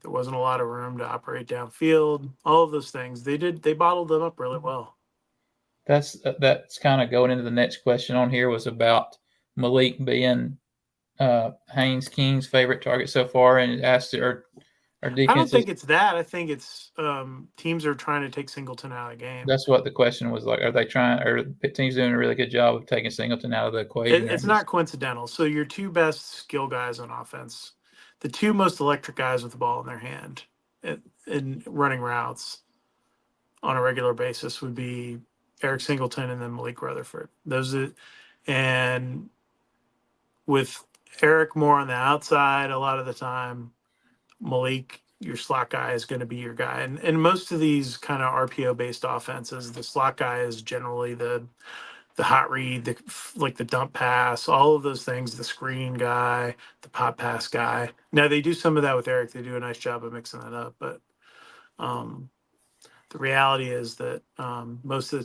There wasn't a lot of room to operate downfield. All of those things they did. They bottled them up really well. that's kind of going into the next question on here was about Malik being Haynes King's favorite target so far, and asked our I don't defenses. think it's that. I think it's teams are trying to take Singleton out of the game. That's what the question was like. Are they trying? Are teams doing a really good job of taking Singleton out of the equation? It's not coincidental. So your two best skill guys on offense, the two most electric guys with the ball in their hand, in running routes on a regular basis would be Eric Singleton and then Malik Rutherford. And with Eric more on the outside a lot of the time, Malik, your slot guy, is going to be your guy. And most of these kind of RPO based offenses, the slot guy is generally the hot read, like the dump pass, all of those things, the screen guy, the pop pass guy. Now they do some of that with Eric. They do a nice job of mixing that up, but um, the reality is that most of the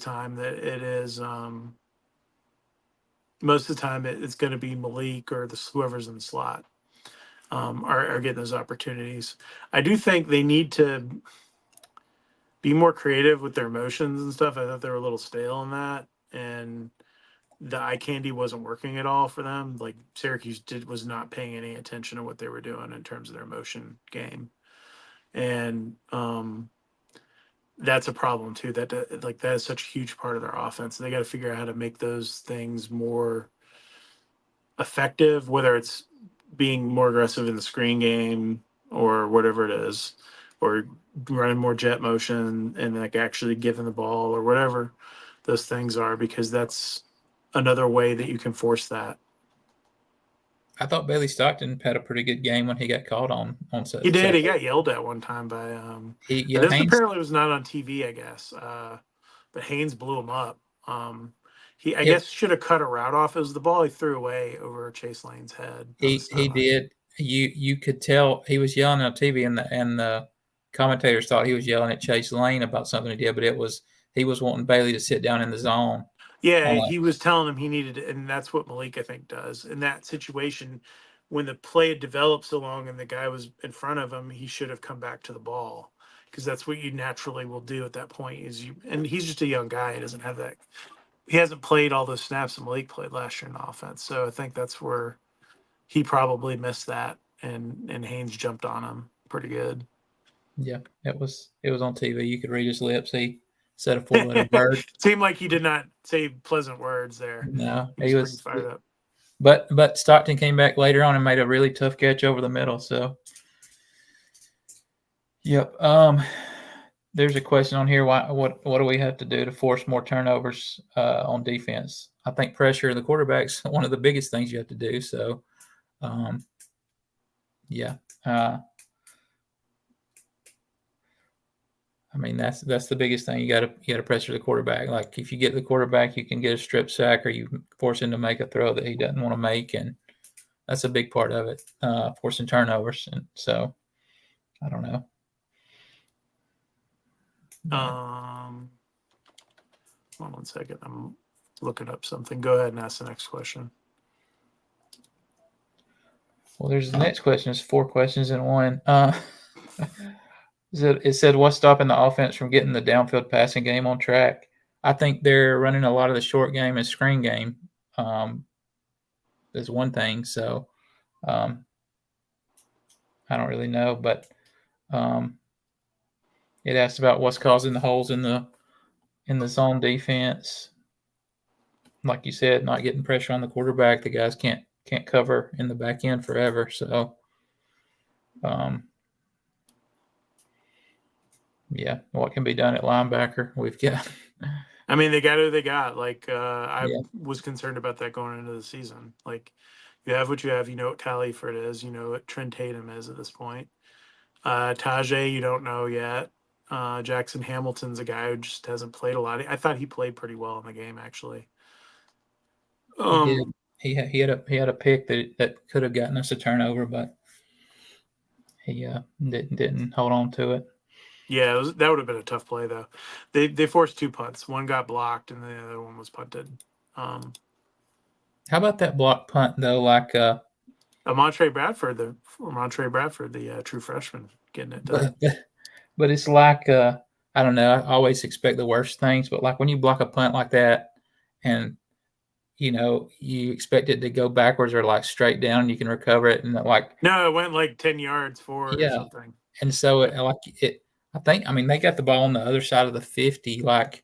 time it's going to be Malik or whoever's in the slot are getting those opportunities. I do think they need to be more creative with their motions and stuff. I thought they were a little stale in that, and the eye candy wasn't working at all for them. Like Syracuse was not paying any attention to what they were doing in terms of their motion game, and that's a problem too. That is such a huge part of their offense. They got to figure out how to make those things more effective, whether it's being more aggressive in the screen game or whatever it is, or running more jet motion and like actually giving the ball or whatever those things are, because that's another way that you can force that. I thought Bailey Stockton had a pretty good game when he got caught on He did. He Saturday. got yelled at one time by Yeah, this Haynes. apparently was not on TV, I guess. But Haynes blew him up. He I It, guess should have cut a route off. It was the ball he threw away over Chase Lane's head on the he sideline. did. You could tell he was yelling on TV, and the commentators thought he was yelling at Chase Lane about something he did, but he was wanting Bailey to sit down in the zone. Yeah, On he was telling him he needed it, and that's what Malik I think does in that situation. When the play had developed so long and the guy was in front of him, he should have come back to the ball because that's what you naturally will do at that point. And he's just a young guy. He doesn't have that. He hasn't played all those snaps that Malik played last year in offense. So I think that's where he probably missed that, and Haynes jumped on him pretty good. Yeah, it was on TV. You could read his lips. He said a 4-letter word. Seemed like he did not say pleasant words there. No, He he was pretty was. fired up. But Stockton came back later on and made a really tough catch over the middle. So, yep. There's a question on here. What do we have to do to force more turnovers on defense? I think pressure the quarterback's one of the biggest things you have to do. So, yeah. I mean that's the biggest thing. You got to pressure the quarterback. Like if you get the quarterback, you can get a strip sack, or you force him to make a throw that he doesn't want to make, and that's a big part of it. Forcing turnovers, and so I don't know. Hold on 1 second. I'm looking up something. Go ahead and ask the next question. Well, there's the next question. It's 4 questions in one. It said, what's stopping the offense from getting the downfield passing game on track? I think they're running a lot of the short game and screen game. Is one thing. So I don't really know, but it asked about what's causing the holes in the zone defense. Like you said, not getting pressure on the quarterback. The guys can't cover in the back end forever. So, yeah, what can be done at linebacker? We've got. I mean, they got who they got. Like I Yeah. was concerned about that going into the season. Like you have what you have. You know what Kyle Eifert is. You know what Trent Tatum is at this point. Tajay, you don't know yet. Jackson Hamilton's a guy who just hasn't played a lot. I thought he played pretty well in the game, actually. He did. He had a pick that could have gotten us a turnover, but he didn't hold on to it. Yeah, that would have been a tough play though. They forced 2 punts. One got blocked, and the other one was punted. How about that block punt though? Like, Montre Bradford, the true freshman, getting it done. but it's like I don't know. I always expect the worst things, but like when you block a punt like that, and you expect it to go backwards or like straight down, and you can recover it, and like No, it went like 10 yards forward or yeah, something. and so it. I mean, they got the ball on the other side of the 50, like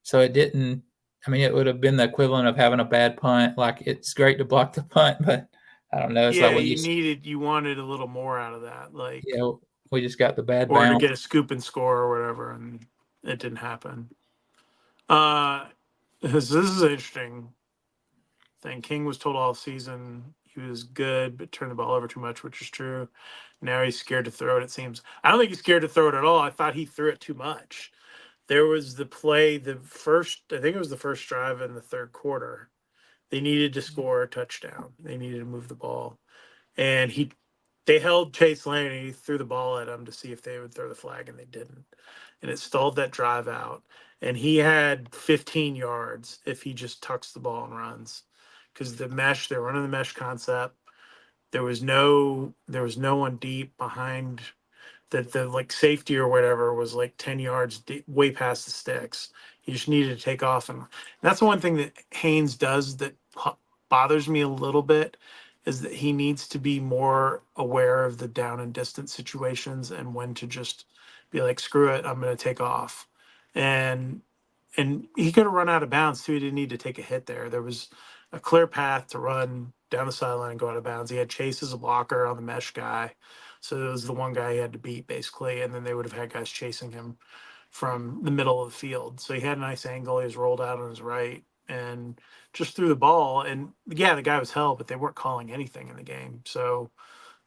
so it didn't. I mean, it would have been the equivalent of having a bad punt. Like it's great to block the punt, but I don't know. It's like Yeah, you wanted a little more out of that, like, we just got the bad or to bounce. get a scoop and score or whatever, and it didn't happen. This is an interesting thing. King was told all season he was good, but turned the ball over too much, which is true. Now he's scared to throw it. It seems. I don't think he's scared to throw it at all. I thought he threw it too much. There was the play, I think it was the first drive in the third quarter. They needed to score a touchdown. They needed to move the ball, and they held Chase Lane, and he threw the ball at him to see if they would throw the flag, and they didn't. And it stalled that drive out. And he had 15 yards if he just tucks the ball and runs, because they're running the mesh concept. There was no one deep behind that. The like safety or whatever was like 10 yards deep, way past the sticks. He just needed to take off, and that's the one thing that Haynes does that bothers me a little bit, is that he needs to be more aware of the down and distance situations and when to just be like, screw it, I'm going to take off. And and he could have run out of bounds too. He didn't need to take a hit there. There was a clear path to run down the sideline and go out of bounds. He had Chase as a blocker on the mesh guy, so it was the one guy he had to beat basically, and then they would have had guys chasing him from the middle of the field. So he had a nice angle. He was rolled out on his right and just threw the ball. And yeah, the guy was held, but they weren't calling anything in the game. So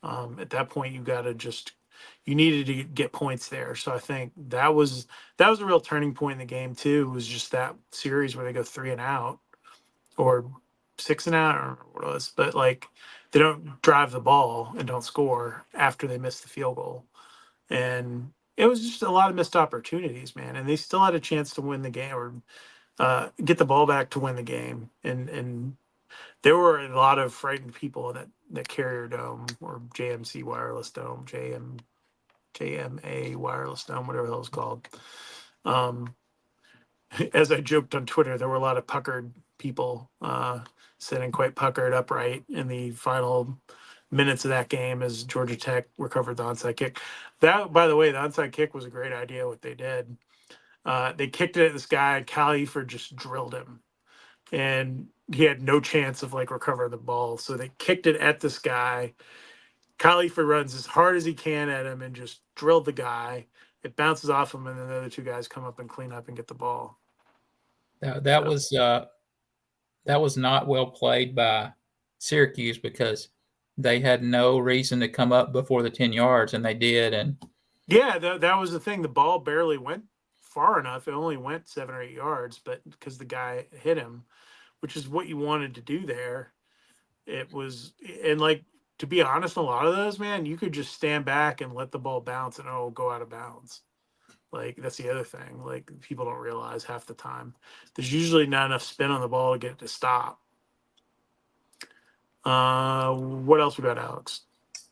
at that point, you needed to get points there. So I think that was a real turning point in the game too. Was just that series where they go 3-and-out or 6-and-out, I don't remember what it was, but like they don't drive the ball and don't score after they miss the field goal. And it was just a lot of missed opportunities, man. And they still had a chance to win the game, or get the ball back to win the game. And there were a lot of frightened people in that Carrier Dome or JMC Wireless Dome, JM JMA Wireless Dome, whatever the hell it's called. Um, as I joked on Twitter, there were a lot of puckered people sitting quite puckered upright in the final minutes of that game as Georgia Tech recovered the onside kick. That, by the way, the onside kick was a great idea. What they did, they kicked it at this guy. Califer just drilled him, and he had no chance of like recovering the ball. So they kicked it at this guy. Califer runs as hard as he can at him and just drilled the guy. It bounces off him, and then the other two guys come up and clean up and get the ball. That So was not well played by Syracuse because they had no reason to come up before the 10 yards, and they did. And yeah, that was the thing. The ball barely went far enough. It only went 7 or 8 yards, but because the guy hit him, which is what you wanted to do there, it was. And like, to be honest, a lot of those, man, you could just stand back and let the ball bounce and it'll go out of bounds. Like, that's the other thing. Like, people don't realize half the time. There's usually not enough spin on the ball to get it to stop. What else we got, Alex?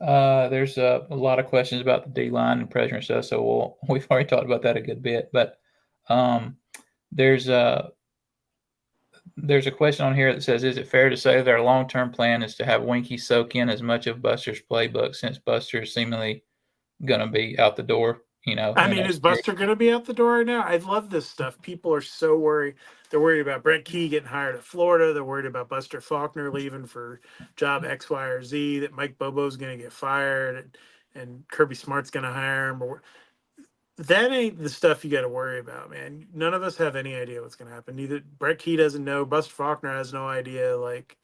there's a lot of questions about the D line and pressure and stuff. So we've already talked about that a good bit. But um, there's a there's a question on here that says, "Is it fair to say their long-term plan is to have Winky soak in as much of Buster's playbook since Buster is seemingly going to be out the door?" I In mean, a is very, Buster going to be out the door right now? I love this stuff. People are so worried. They're worried about Brett Key getting hired at Florida. They're worried about Buster Faulkner leaving for job X, Y, or Z. That Mike Bobo's going to get fired, and Kirby Smart's going to hire him. That ain't the stuff you got to worry about, man. None of us have any idea what's going to happen. Neither Brett Key doesn't know. Buster Faulkner has no idea. Like,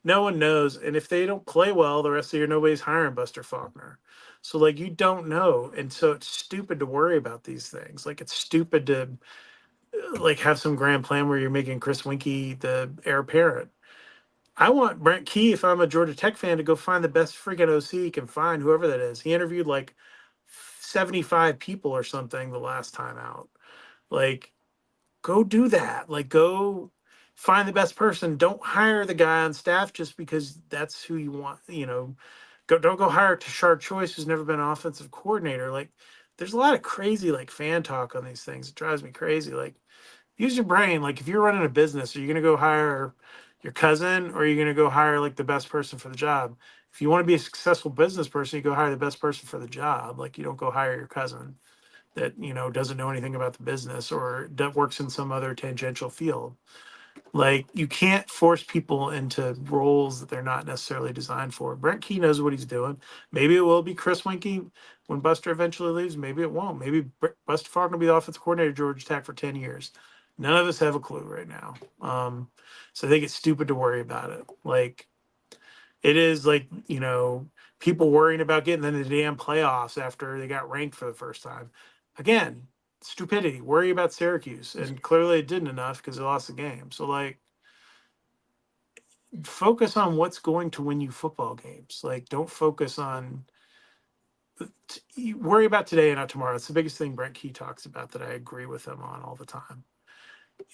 no one knows. And if they don't play well the rest of the year, nobody's hiring Buster Faulkner. So like, you don't know. And so it's stupid to worry about these things. Like, it's stupid to like have some grand plan where you're making Chris Winkie the heir apparent. I want Brent Key, if I'm a Georgia Tech fan, to go find the best freaking OC he can find, whoever that is. He interviewed like 75 people or something the last time out. Like, go do that. Like, go find the best person. Don't hire the guy on staff just because that's who you want. Don't go hire Tashard Choice, who's never been an offensive coordinator. Like, there's a lot of crazy like fan talk on these things. It drives me crazy. Like, use your brain. Like, if you're running a business, are you gonna go hire your cousin, or are you gonna go hire like the best person for the job? If you want to be a successful business person, you go hire the best person for the job. Like, you don't go hire your cousin that doesn't know anything about the business or that works in some other tangential field. Like, you can't force people into roles that they're not necessarily designed for. Brent Key knows what he's doing. Maybe it will be Chris Winkie when Buster eventually leaves. Maybe it won't. Maybe Buster Faulkner will be the offensive coordinator at Georgia Tech for 10 years. None of us have a clue right now. So I think it's stupid to worry about it. Like, it is like, people worrying about getting in the damn playoffs after they got ranked for the first time. Again, stupidity. Worry about Syracuse. And clearly it didn't enough because they lost the game. So, like, focus on what's going to win you football games. Like, don't focus on worry about today and not tomorrow. It's the biggest thing Brent Key talks about that I agree with him on all the time.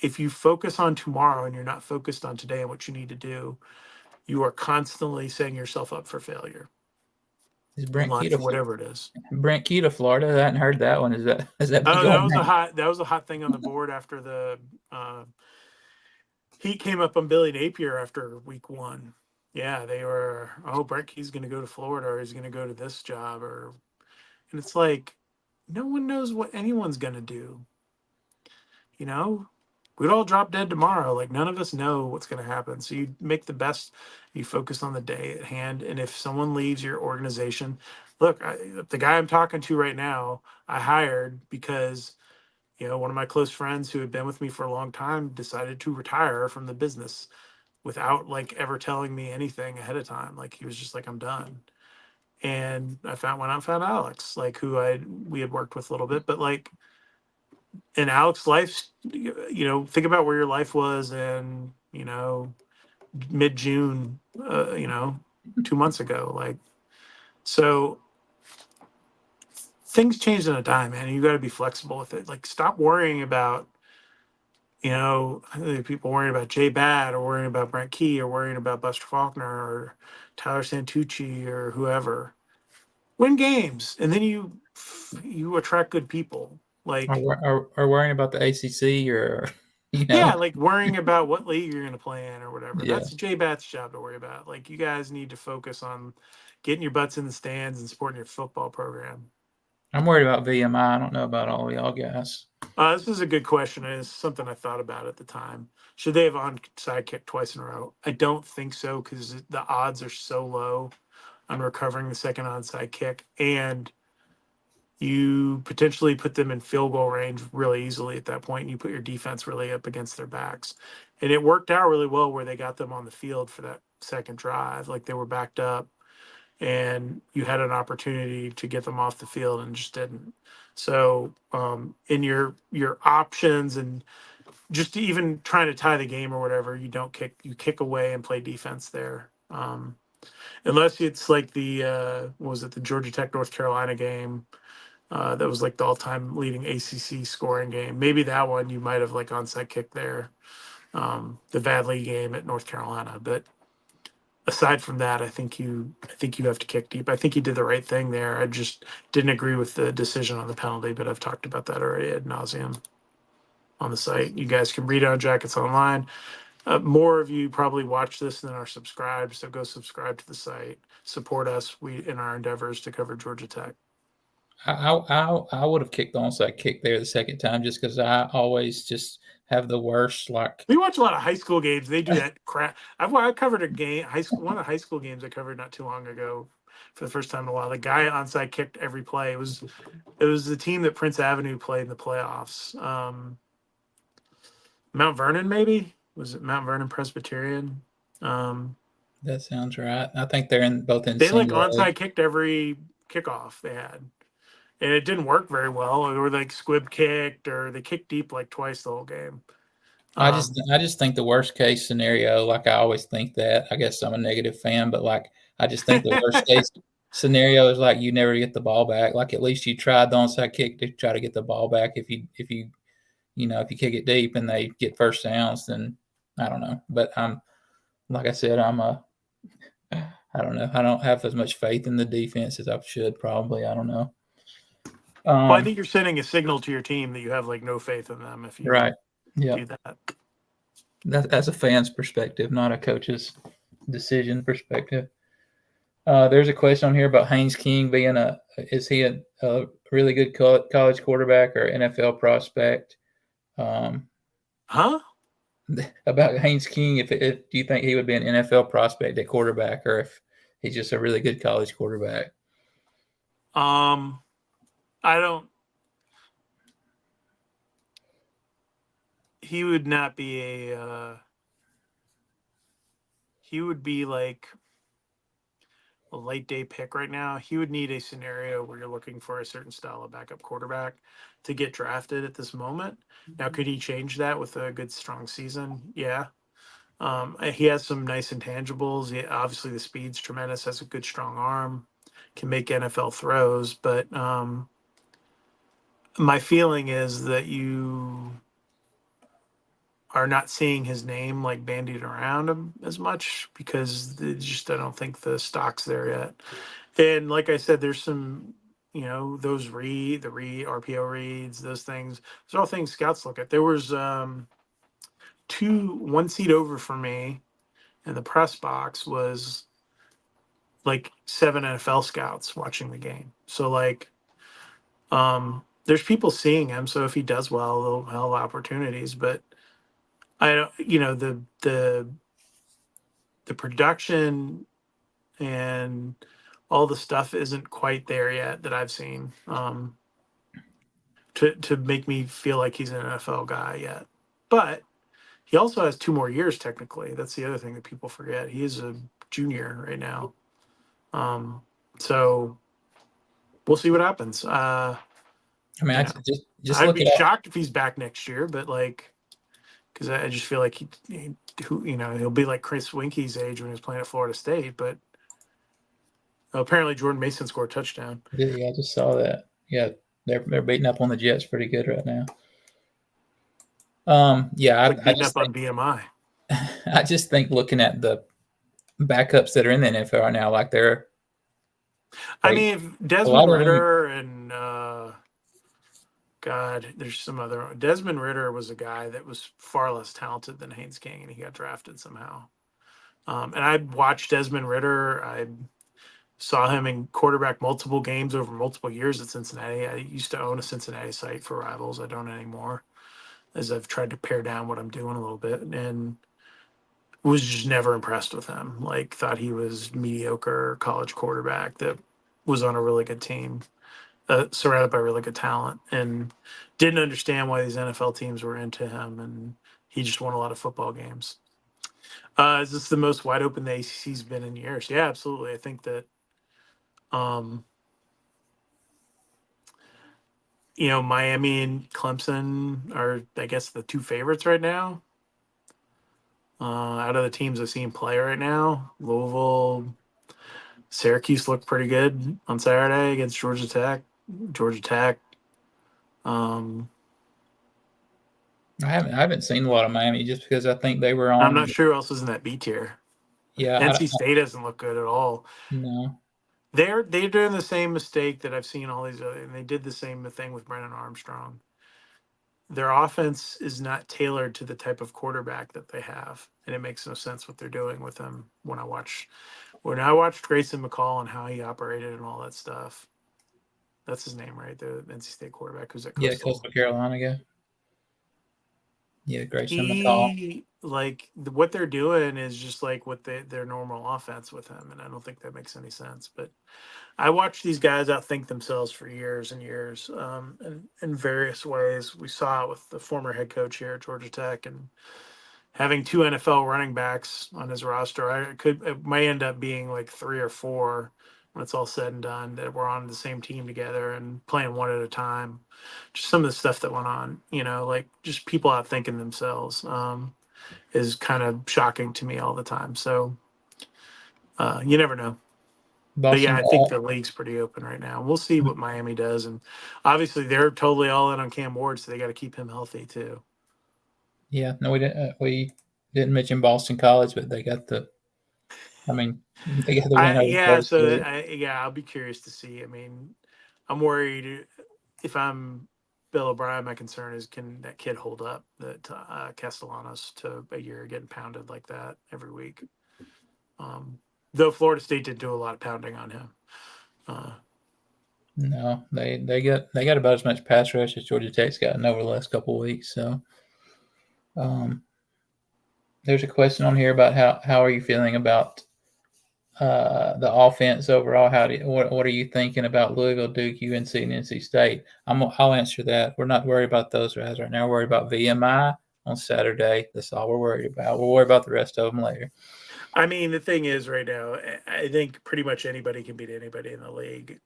If you focus on tomorrow and you're not focused on today and what you need to do, you are constantly setting yourself up for failure is in life, whatever it is. Brent Key to Florida? I hadn't heard that one. Is that been Oh, that going was a on? hot thing on the board after the heat came up on Billy Napier after week 1. Yeah, they were, oh, Brent Key's going to go to Florida, or he's going to go to this job, and it's like, no one knows what anyone's going to do. You know, we'd all drop dead tomorrow. Like, none of us know what's going to happen. So you make the best, you focus on the day at hand. And if someone leaves your organization, look, the guy I'm talking to right now, I hired because, one of my close friends who had been with me for a long time decided to retire from the business without like ever telling me anything ahead of time. Like, he was just like, I'm done. And went out and found Alex, like, we had worked with a little bit, but like, in Alex's life, think about where your life was in, mid June, 2 months ago. Like, so things change in a dime, man. And you got to be flexible with it. Like, stop worrying about, people worrying about Jay Bad or worrying about Brent Key or worrying about Buster Faulkner or Tyler Santucci or whoever. win games, and then you attract good people. Or, Like, or worrying about the ACC or, you yeah, know, like worrying about what league you're going to play in or whatever. yeah. That's J Bat's job to worry about. Like, you guys need to focus on getting your butts in the stands and supporting your football program. I'm worried about VMI. I don't know about all y'all guys. This is a good question, and it's something I thought about at the time. Should they have onside kick twice in a row? I don't think so because the odds are so low on recovering the second onside kick, and you potentially put them in field goal range really easily at that point, and you put your defense really up against their backs. And it worked out really well where they got them on the field for that second drive. Like, they were backed up, and you had an opportunity to get them off the field and just didn't. So, in your options and just even trying to tie the game or whatever, you don't kick, you kick away and play defense there. Unless it's like the what was it, the Georgia Tech North Carolina game, that was like the all-time leading ACC scoring game. Maybe that one you might have like onside kick there. The Vadley game at North Carolina, but aside from that, I think you have to kick deep. I think he did the right thing there. I just didn't agree with the decision on the penalty, but I've talked about that already ad nauseum on the site. You guys can read it on Jackets Online. More of you probably watch this than are subscribed, so go subscribe to the site. Support us in our endeavors to cover Georgia Tech. I would have kicked the onside kick there the second time just because I always just have the worst, like, We watch a lot of high school games. They do that crap. I covered a game, high school, one of the high school games I covered not too long ago for the first time in a while. The guy onside kicked every play. It was the team that Prince Avenue played in the playoffs. Mount Vernon, maybe, was it Mount Vernon Presbyterian? Um, that sounds right. I think they're in both in they like single A. onside kicked every kickoff they had, and it didn't work very well. Or like squib kicked, or they kicked deep like twice the whole game. I just think the worst case scenario, like I always think that. I guess I'm a negative fan, but like I just think the worst case scenario is like you never get the ball back. Like at least you tried the onside kick to try to get the ball back. If you kick it deep and they get first downs, then I don't know. But I'm like I said, I don't know. I don't have as much faith in the defense as I should probably. I don't know. Well, I Um, think you're sending a signal to your team that you have like no faith in them if you right. Yeah. do that. That's a fan's perspective, not a coach's decision perspective. There's a question on here about Haynes King being is he a really good college quarterback or NFL prospect? Um, Huh? about Haynes King, if do you think he would be an NFL prospect at quarterback, or if he's just a really good college quarterback? Um, I don't. He would not be a. He would be like a late day pick right now. He would need a scenario where you're looking for a certain style of backup quarterback to get drafted at this moment. Now, could he change that with a good, strong season? Yeah. He has some nice intangibles. Obviously, the speed's tremendous. Has a good, strong arm. Can make NFL throws. But my feeling is that you are not seeing his name like bandied around him as much because I don't think the stock's there yet. And like I said, there's some, those the RPO reads, those things. Those are all things scouts look at. There was one seat over for me, and the press box was like 7 NFL scouts watching the game. So like, there's people seeing him. So if he does well, he'll have opportunities. But I don't, the production and all the stuff isn't quite there yet that I've seen, to make me feel like he's an NFL guy yet. But he also has 2 more years technically. That's the other thing that people forget. He is a junior right now. So we'll see what happens. I mean, You know, just I'd look be at all. shocked if he's back next year, but like, because I just feel like he'll be like Chris Winke's age when he was playing at Florida State. But apparently Jordan Mason scored a touchdown. Yeah, I just saw that. Yeah, they're beating up on the Jets pretty good right now. Yeah, It's like I beating just up on BMI. I just think looking at the backups that are in the NFL right now, like I They mean, if a lot Desmond of them. Ritter and God, there's some other. Desmond Ritter was a guy that was far less talented than Haynes King, and he got drafted somehow. And I watched Desmond Ritter. I saw him in quarterback multiple games over multiple years at Cincinnati. I used to own a Cincinnati site for Rivals. I don't anymore, as I've tried to pare down what I'm doing a little bit, and was just never impressed with him. Like, thought he was mediocre college quarterback that was on a really good team, surrounded by really good talent, and didn't understand why these NFL teams were into him. And he just won a lot of football games. Is this the most wide open the ACC's been in years? Yeah, absolutely. I think that, um, Miami and Clemson are, I guess, the two favorites right now. Out of the teams I've seen play right now, Louisville, Syracuse looked pretty good on Saturday against Georgia Tech. Georgia Tech. Um, I haven't seen a lot of Miami just because I think they were I'm not on. sure who else is in that B tier. Yeah, NC State doesn't look good at all. no. They're doing the same mistake that I've seen all these other, and they did the same thing with Brennan Armstrong. Their offense is not tailored to the type of quarterback that they have, and it makes no sense what they're doing with him. When I watched Grayson McCall and how he operated and all that stuff. That's his name, right? The NC State quarterback who's at Yeah, Coastal. Coastal Carolina guy. Yeah, Grayson McCall. He like what they're doing is just like what their normal offense with him, and I don't think that makes any sense. But I watched these guys outthink themselves for years and years, in various ways. We saw it with the former head coach here at Georgia Tech, and having two NFL running backs on his roster. It might end up being like three or four when it's all said and done, that we're on the same team together and playing one at a time. Just some of the stuff that went on, like just people out thinking themselves, is kind of shocking to me all the time. So you never know. But yeah, Boston. I think the league's pretty open right now. We'll see what Miami does, and obviously they're totally all in on Cam Ward, so they got to keep him healthy too. Yeah, no, we didn't mention Boston College, but they got the. I mean, they got the win I over Yeah, Florida so State. I'll be curious to see. I mean, I'm worried if I'm Bill O'Brien. My concern is, can that kid hold up that Castellanos to a year getting pounded like that every week? Though Florida State did do a lot of pounding on him. Uh, No, they got about as much pass rush as Georgia Tech's gotten over the last couple of weeks. So, um, there's a question on here about how are you feeling about the offense overall? What are you thinking about Louisville, Duke, UNC, and NC State? I'll answer that. We're not worried about those guys right now. We're worried about VMI on Saturday. That's all we're worried about. We'll worry about the rest of them later. I mean, the thing is, right now, I think pretty much anybody can beat anybody in the league,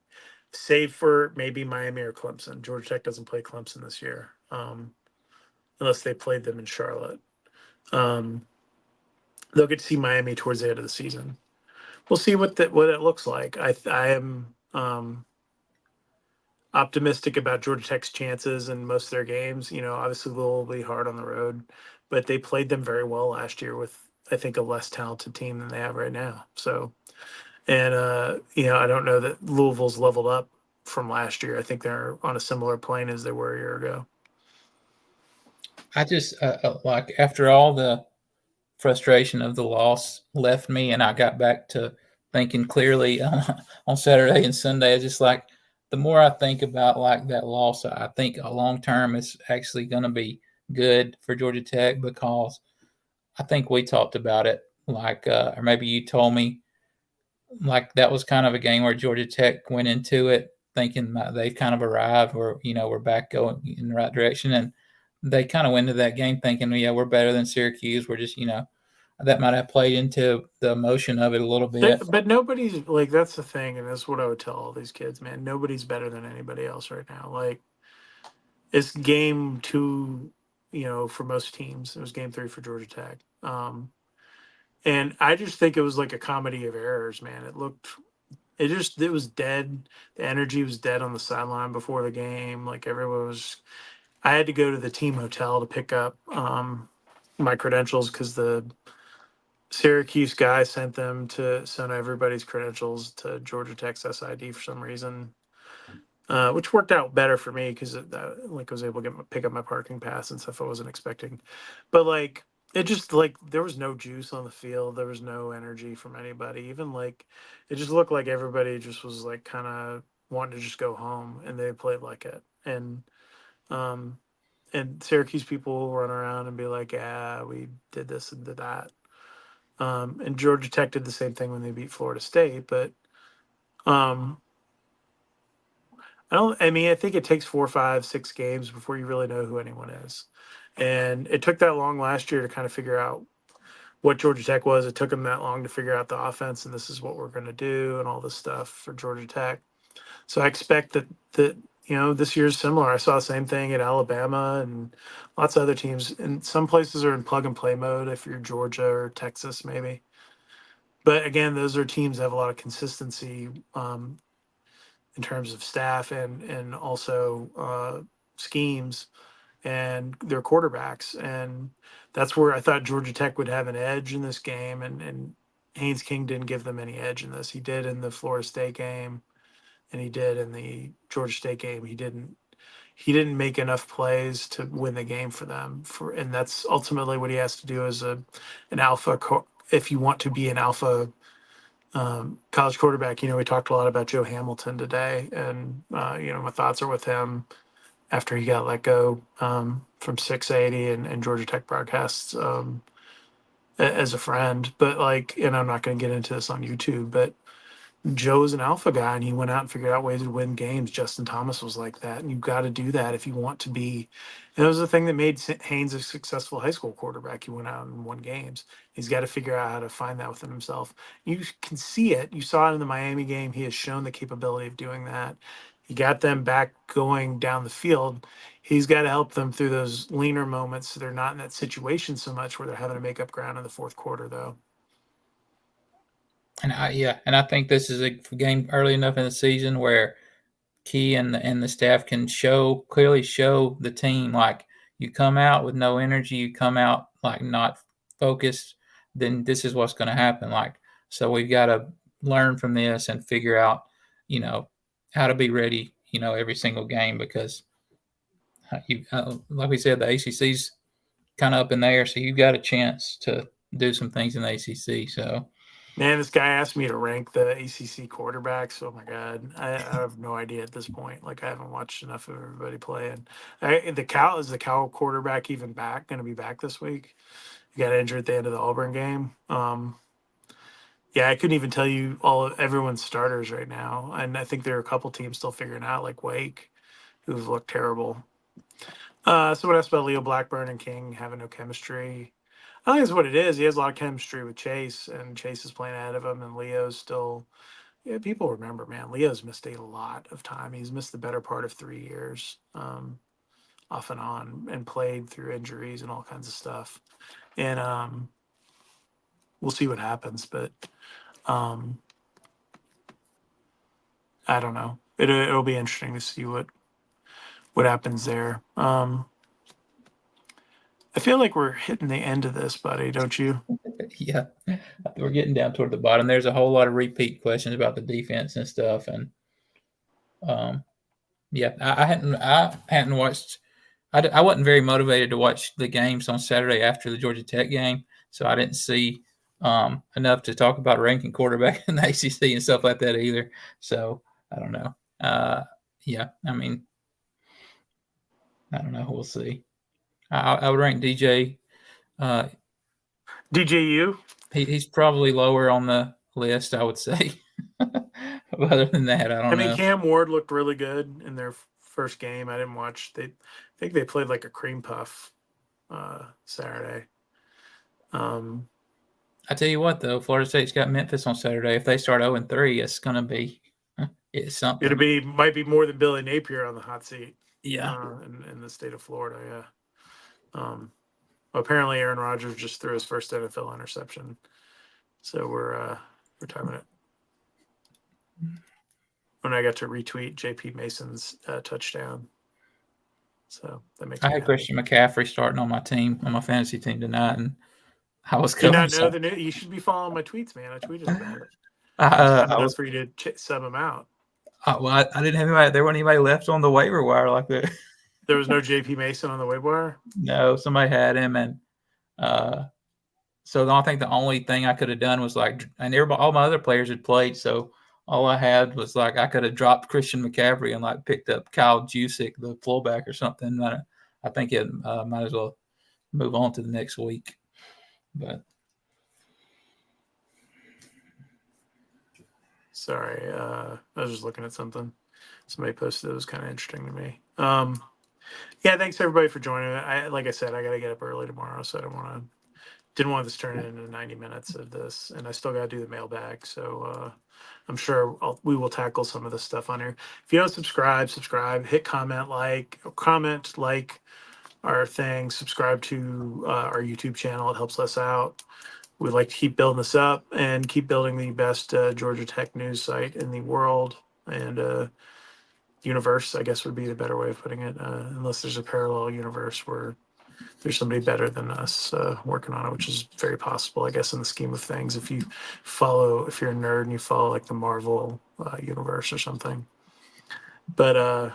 save for maybe Miami or Clemson. Georgia Tech doesn't play Clemson this year, unless they played them in Charlotte. Um, they'll get to see Miami towards the end of the season. We'll see what it looks like. I am optimistic about Georgia Tech's chances in most of their games. Obviously they'll be hard on the road, but they played them very well last year with, I think, a less talented team than they have right now. So, and I don't know that Louisville's leveled up from last year. I think they're on a similar plane as they were a year ago. I just like after all the frustration of the loss left me, and I got back to thinking clearly on Saturday and Sunday. I just like the more I think about like that loss, I think long term it's actually going to be good for Georgia Tech because I think we talked about it like, or maybe you told me like that was kind of a game where Georgia Tech went into it thinking that they've kind of arrived, or we're back going in the right direction, and they kind of went into that game thinking, yeah, we're better than Syracuse. We're just that might have played into the emotion of it a little bit. But nobody's like, that's the thing, and that's what I would tell all these kids, man. Nobody's better than anybody else right now. Like, it's game two, for most teams. It was game three for Georgia Tech. And I just think it was like a comedy of errors, man. It was dead. The energy was dead on the sideline before the game. Like, everyone was, I had to go to the team hotel to pick up my credentials because the Syracuse guy sent everybody's credentials to Georgia Tech's SID for some reason, which worked out better for me because like I was able to pick up my parking pass and stuff I wasn't expecting. But like it just like there was no juice on the field, there was no energy from anybody. Even like it just looked like everybody just was like kind of wanting to just go home, and they played like it. Um, and Syracuse people will run around and be like, "Yeah, we did this and did that." And Georgia Tech did the same thing when they beat Florida State, but um, I don't. I mean, I think it takes 4, 5, 6 games before you really know who anyone is, and it took that long last year to kind of figure out what Georgia Tech was. It took them that long to figure out the offense, and this is what we're going to do, and all this stuff for Georgia Tech. So I expect that this year's similar. I saw the same thing at Alabama and lots of other teams. And some places are in plug and play mode. If you're Georgia or Texas, maybe. But again, those are teams that have a lot of consistency in terms of staff and also schemes and their quarterbacks. And that's where I thought Georgia Tech would have an edge in this game. And Haynes King didn't give them any edge in this. He did in the Florida State game, and he did in the Georgia State game. He didn't make enough plays to win the game for them. And that's ultimately what he has to do as an alpha. If you want to be an alpha college quarterback, we talked a lot about Joe Hamilton today, and my thoughts are with him after he got let go from 680 and Georgia Tech broadcasts as a friend. But like, and I'm not going to get into this on YouTube, but Joe's an alpha guy, and he went out and figured out ways to win games. Justin Thomas was like that, and you've got to do that if you want to be. And it was the thing that made Haynes a successful high school quarterback. He went out and won games. He's got to figure out how to find that within himself. You can see it. You saw it in the Miami game. He has shown the capability of doing that. He got them back going down the field. He's got to help them through those leaner moments so they're not in that situation so much where they're having to make up ground in the fourth quarter, though. And I think this is a game early enough in the season where Key and the staff can clearly show the team, like, you come out with no energy, you come out like not focused, then this is what's going to happen. Like, so we've got to learn from this and figure out, how to be ready, every single game, because like we said, the ACC's kind of up in the air, so you've got a chance to do some things in the ACC. So Man, this guy asked me to rank the ACC quarterbacks. Oh my god, I have no idea at this point. Like I haven't watched enough of everybody playing. Is the Cal quarterback even back? Going to be back this week? He got injured at the end of the Auburn game. Yeah, I couldn't even tell you all of everyone's starters right now, and I think there are a couple teams still figuring out, like Wake, who've looked terrible. So what else about Leo Blackburn and King having no chemistry? I think that's what it is. He has a lot of chemistry with Chase, and Chase is playing ahead of him, and Leo's still. Yeah, people remember, man. Leo's missed a lot of time. He's missed the better part of 3 years, off and on, and played through injuries and all kinds of stuff. And we'll see what happens, but um, I don't know. It'll be interesting to see what happens there. I feel like we're hitting the end of this, buddy. Don't you? yeah, we're getting down toward the bottom. There's a whole lot of repeat questions about the defense and stuff, and um, yeah, I hadn't watched. I wasn't very motivated to watch the games on Saturday after the Georgia Tech game, so I didn't see enough to talk about ranking quarterback in the ACC and stuff like that either. So I don't know. Yeah, I mean, I don't know. We'll see. I would rank DJ. Uh, DJU. he's probably lower on the list, I would say. But other than that, I I don't mean, know. Cam Ward looked really good in their first game. I didn't watch. I think they played like a cream puff Saturday. Um, I tell you what, though, Florida State's got Memphis on Saturday. If they start 0-3, it's going to be it's something. might be more than Billy Napier on the hot seat Yeah. in the state of Florida. Yeah. Apparently, Aaron Rodgers just threw his first NFL interception, so we're timing it. When I got to retweet JP Mason's touchdown, so that makes I me had happy. Christian McCaffrey starting on my team, on my fantasy team tonight, and I was Do you covering not know some. the new? You should be following my tweets, man. I tweeted about it. I'm I, signing I up was. for you to sub him out. Well, I didn't have anybody. There wasn't anybody left on the waiver wire like that. There was no JP Mason on the waiver wire. No, somebody had him, and uh, so I think the only thing I could have done was like, and everybody, all my other players had played, so all I had was like I could have dropped Christian McCaffrey and like picked up Kyle Jusick, the fullback, or something. I think it might as well move on to the next week. But Sorry, I was just looking at something. Somebody posted it was kind of interesting to me. Yeah, thanks everybody for joining. Like I said, I got to get up early tomorrow, so I didn't want this to turn into 90 minutes of this, and I still got to do the mailbag. So I'm sure we will tackle some of this stuff on here. If you don't subscribe, hit comment, like our thing, subscribe to our YouTube channel. It helps us out. We'd like to keep building this up and keep building the best Georgia Tech news site in the world and universe, I guess would be the better way of putting it, unless there's a parallel universe where there's somebody better than us working on it, which is very possible, I guess, in the scheme of things. If you're a nerd and you follow like the Marvel universe or something. But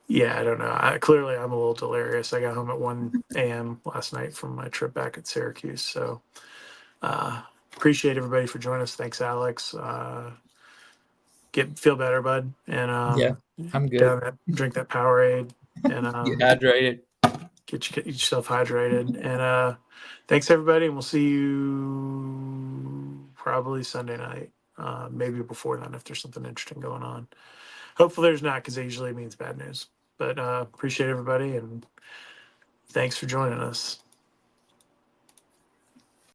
yeah, I don't know. Clearly, I'm a little delirious. I got home at 1 a.m. last night from my trip back at Syracuse. So appreciate everybody for joining us. Thanks, Alex. Feel better, bud, and yeah, I'm good. down drink that Powerade, and Get hydrated. get yourself hydrated. And thanks everybody, and we'll see you probably Sunday night, maybe before then if there's something interesting going on. Hopefully there's not, because it usually means bad news. But appreciate everybody, and thanks for joining us.